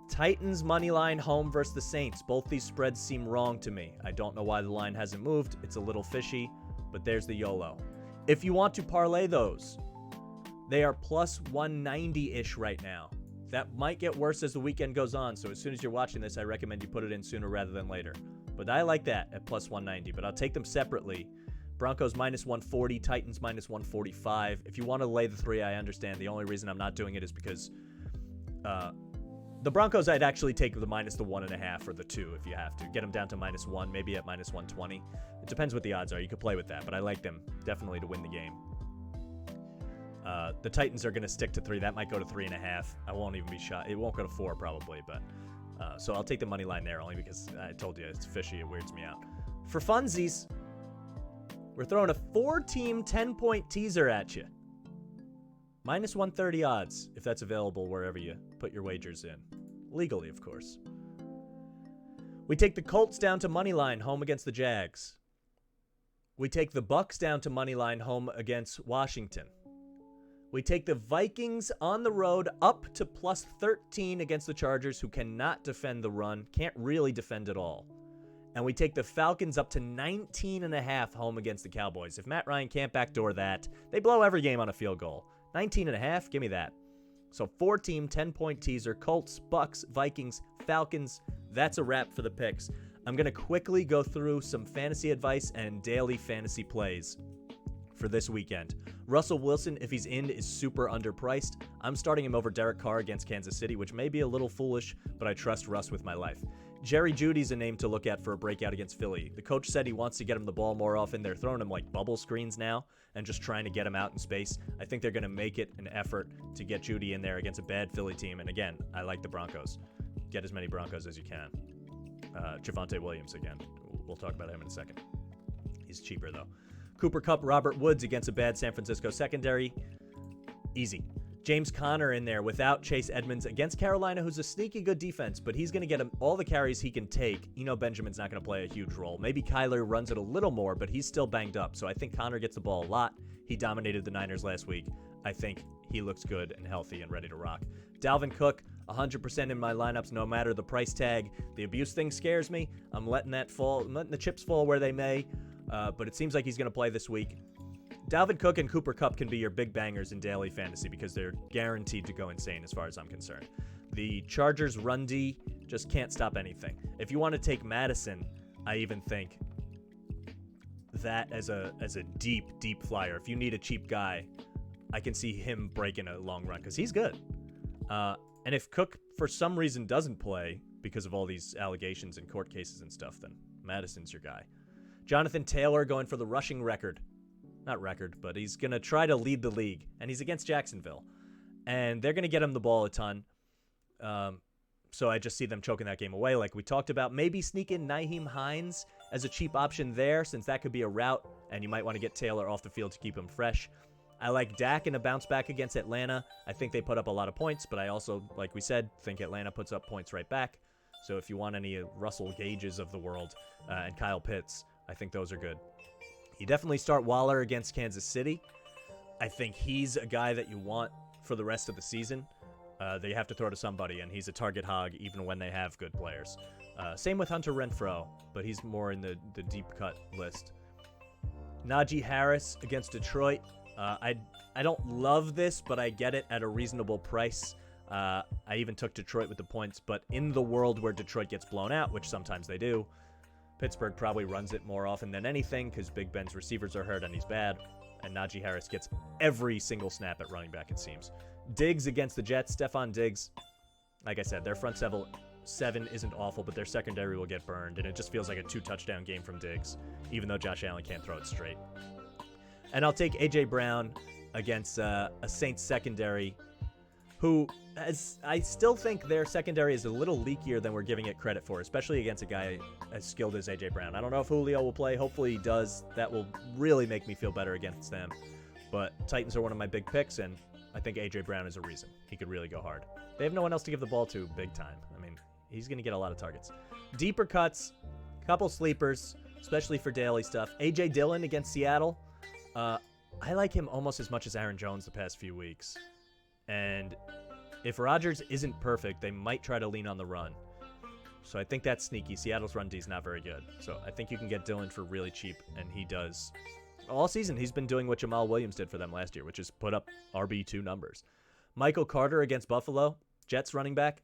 [SPEAKER 1] Titans money line home versus the Saints. Both these spreads seem wrong to me. I don't know why the line hasn't moved. It's a little fishy, but there's the YOLO. If you want to parlay those, they are plus 190-ish right now. That might get worse as the weekend goes on, so as soon as you're watching this, I recommend you put it in sooner rather than later. But I like that at plus 190, but I'll take them separately. Broncos minus 140, Titans minus 145. If you want to lay the 3, I understand. The only reason I'm not doing it is because the Broncos, I'd actually take the minus the 1.5 or the 2 if you have to. Get them down to minus 1, maybe at minus 120. It depends what the odds are. You could play with that, but I like them definitely to win the game. The Titans are going to stick to 3. That might go to 3.5. I won't even be shot. It won't go to 4 probably, but so I'll take the money line there only because I told you it's fishy. It weirds me out. For funsies, we're throwing a 4-team 10-point teaser at you. Minus 130 odds if that's available wherever you put your wagers in. Legally, of course. We take the Colts down to moneyline home against the Jags. We take the Bucks down to moneyline home against Washington. We take the Vikings on the road up to plus 13 against the Chargers, who cannot defend the run, can't really defend at all. And we take the Falcons up to 19.5 home against the Cowboys. If Matt Ryan can't backdoor that, they blow every game on a field goal. 19.5, give me that. So 4-team, 10-point teaser, Colts, Bucks, Vikings, Falcons. That's a wrap for the picks. I'm going to quickly go through some fantasy advice and daily fantasy plays for this weekend. Russell Wilson, if he's in, is super underpriced. I'm starting him over Derek Carr against Kansas City, which may be a little foolish, but I trust Russ with my life. Jerry Judy's a name to look at for a breakout against Philly. The coach said he wants to get him the ball more often. They're throwing him like bubble screens now and just trying to get him out in space. I think they're going to make it an effort to get Judy in there against a bad Philly team. And again, I like the Broncos. Get as many Broncos as you can. Javante Williams again. We'll talk about him in a second. He's cheaper though. Cooper Kupp, Robert Woods against a bad San Francisco secondary. Easy. James Conner in there without Chase Edmonds against Carolina, who's a sneaky good defense, but he's going to get him all the carries he can take. Benjamin's not going to play a huge role. Maybe Kyler runs it a little more, but he's still banged up. So I think Conner gets the ball a lot. He dominated the Niners last week. I think he looks good and healthy and ready to rock. Dalvin Cook, 100% in my lineups, no matter the price tag. The abuse thing scares me. I'm letting that fall. I'm letting the chips fall where they may. But it seems like he's going to play this week. Dalvin Cook and Cooper Kupp can be your big bangers in daily fantasy because they're guaranteed to go insane as far as I'm concerned. The Chargers run D just can't stop anything. If you want to take Madison, I even think that as a deep flyer. If you need a cheap guy, I can see him breaking a long run because he's good. And if Cook for some reason doesn't play because of all these allegations and court cases and stuff, then Madison's your guy. Jonathan Taylor going for the rushing record. Not record, but he's going to try to lead the league. And he's against Jacksonville. And they're going to get him the ball a ton. So I just see them choking that game away like we talked about. Maybe sneak in Nyheim Hines as a cheap option there, since that could be a route. And you might want to get Taylor off the field to keep him fresh. I like Dak in a bounce back against Atlanta. I think they put up a lot of points, but I also, like we said, think Atlanta puts up points right back. So if you want any Russell Gages of the world and Kyle Pitts, I think those are good. You definitely start Waller against Kansas City. I think he's a guy that you want for the rest of the season. They have to throw to somebody, and he's a target hog even when they have good players. Same with Hunter Renfrow, but he's more in the deep cut list. Najee Harris against Detroit. I don't love this, but I get it at a reasonable price. I even took Detroit with the points, but in the world where Detroit gets blown out, which sometimes they do, Pittsburgh probably runs it more often than anything because Big Ben's receivers are hurt and he's bad. And Najee Harris gets every single snap at running back, it seems. Diggs against the Jets. Stephon Diggs. Like I said, their front seven isn't awful, but their secondary will get burned. And it just feels like a 2-touchdown game from Diggs, even though Josh Allen can't throw it straight. And I'll take A.J. Brown against a Saints secondary who I still think their secondary is a little leakier than we're giving it credit for, especially against a guy as skilled as A.J. Brown. I don't know if Julio will play. Hopefully he does. That will really make me feel better against them. But Titans are one of my big picks, and I think A.J. Brown is a reason. He could really go hard. They have no one else to give the ball to big time. I mean, he's going to get a lot of targets. Deeper cuts, couple sleepers, especially for daily stuff. A.J. Dillon against Seattle. I like him almost as much as Aaron Jones the past few weeks. And if Rodgers isn't perfect, they might try to lean on the run. So I think that's sneaky. Seattle's run D is not very good. So I think you can get Dillon for really cheap, and he does. All season, he's been doing what Jamal Williams did for them last year, which is put up RB2 numbers. Michael Carter against Buffalo, Jets running back.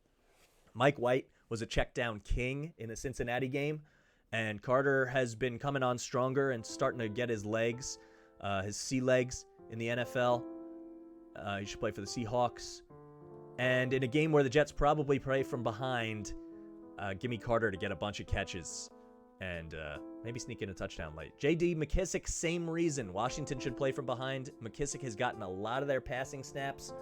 [SPEAKER 1] Mike White was a check down king in a Cincinnati game, and Carter has been coming on stronger and starting to get his legs, his sea legs in the NFL. He should play for the Seahawks. And in a game where the Jets probably play from behind, give me Carter to get a bunch of catches and maybe sneak in a touchdown late. J.D. McKissick, same reason. Washington should play from behind. McKissick has gotten a lot of their passing snaps.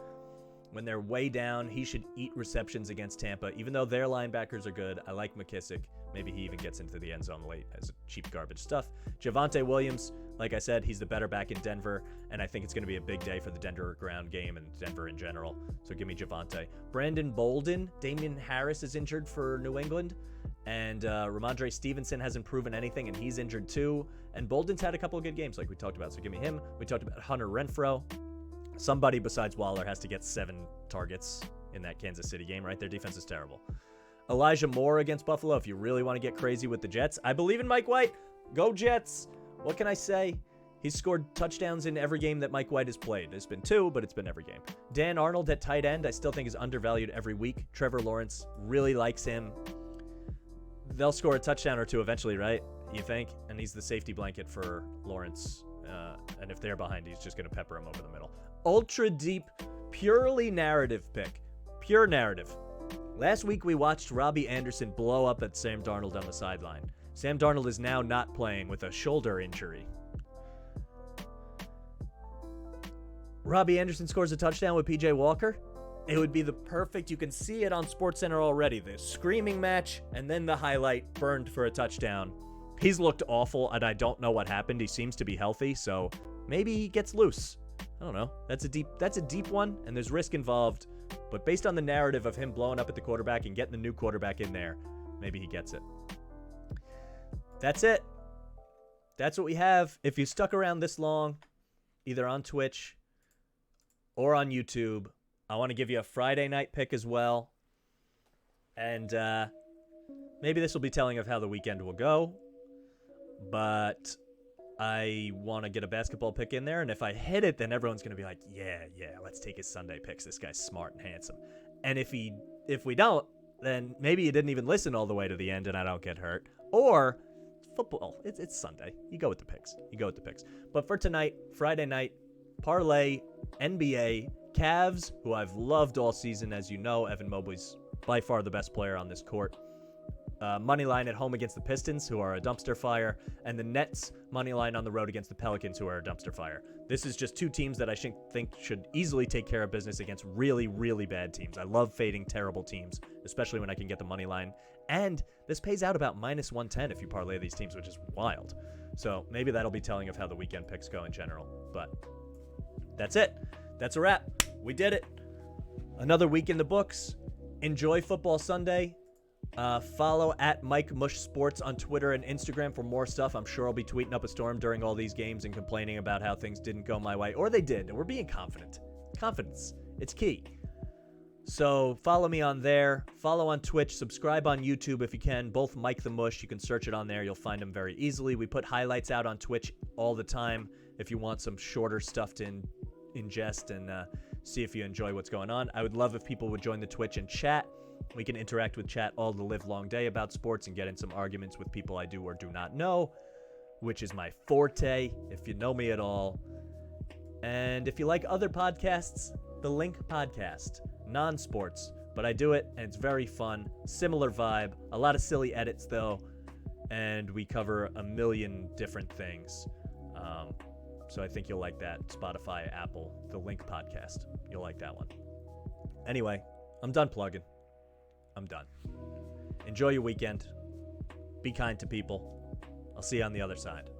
[SPEAKER 1] When they're way down, he should eat receptions against Tampa. Even though their linebackers are good, I like McKissick. Maybe he even gets into the end zone late as cheap garbage stuff. Javante Williams, like I said, he's the better back in Denver, and I think it's going to be a big day for the Denver ground game and Denver in general. So give me Javante. Brandon Bolden, Damian Harris is injured for New England, and Ramondre Stevenson hasn't proven anything, and he's injured too. And Bolden's had a couple of good games like we talked about, so give me him. We talked about Hunter Renfrow. Somebody besides Waller has to get 7 targets in that Kansas City game, right? Their defense is terrible. Elijah Moore against Buffalo, if you really want to get crazy with the Jets. I believe in Mike White. Go Jets. What can I say? He's scored touchdowns in every game that Mike White has played. There's been 2, but it's been every game. Dan Arnold at tight end, I still think is undervalued every week. Trevor Lawrence really likes him. They'll score a touchdown or 2 eventually, right? You think? And he's the safety blanket for Lawrence. And if they're behind, he's just going to pepper him over the middle. Ultra deep, purely narrative pick. Pure narrative. Last week, we watched Robbie Anderson blow up at Sam Darnold on the sideline. Sam Darnold is now not playing with a shoulder injury. Robbie Anderson scores a touchdown with P.J. Walker. It would be the perfect, you can see it on SportsCenter already, the screaming match, and then the highlight burned for a touchdown. He's looked awful, and I don't know what happened. He seems to be healthy, so maybe he gets loose. I don't know. That's a deep one, and there's risk involved. But based on the narrative of him blowing up at the quarterback and getting the new quarterback in there, maybe he gets it. That's it. That's what we have. If you stuck around this long, either on Twitch or on YouTube, I want to give you a Friday night pick as well. And maybe this will be telling of how the weekend will go. But I want to get a basketball pick in there, and if I hit it, then everyone's going to be like, yeah, let's take his Sunday picks. This guy's smart and handsome. And if we don't, then maybe you didn't even listen all the way to the end and I don't get hurt. Or football, it's Sunday. You go with the picks. But for tonight, Friday night, parlay, NBA, Cavs, who I've loved all season, as you know. Evan Mobley's by far the best player on this court. Money line at home against the Pistons, who are a dumpster fire, and the Nets money line on the road against the Pelicans, who are a dumpster fire. This is just 2 teams that I think should easily take care of business against really, really bad teams. I love fading terrible teams, especially when I can get the money line. And this pays out about -110 if you parlay these teams, which is wild. So maybe that'll be telling of how the weekend picks go in general. But that's it. That's a wrap. We did it. Another week in the books. Enjoy football Sunday. Follow at MikeTheMush Sports on Twitter and Instagram for more stuff. I'm sure I'll be tweeting up a storm during all these games and complaining about how things didn't go my way. Or they did. And we're being confident. Confidence. It's key. So follow me on there. Follow on Twitch. Subscribe on YouTube if you can. Both MikeTheMush. You can search it on there. You'll find them very easily. We put highlights out on Twitch all the time if you want some shorter stuff to ingest and see if you enjoy what's going on. I would love if people would join the Twitch and chat. We can interact with chat all the live long day about sports and get in some arguments with people I do or do not know, which is my forte, if you know me at all. And if you like other podcasts, the Link Podcast, non-sports, but I do it and it's very fun, similar vibe, a lot of silly edits though, and we cover a million different things. So I think you'll like that. Spotify, Apple, the Link Podcast. You'll like that one. Anyway, I'm done plugging. I'm done. Enjoy your weekend. Be kind to people. I'll see you on the other side.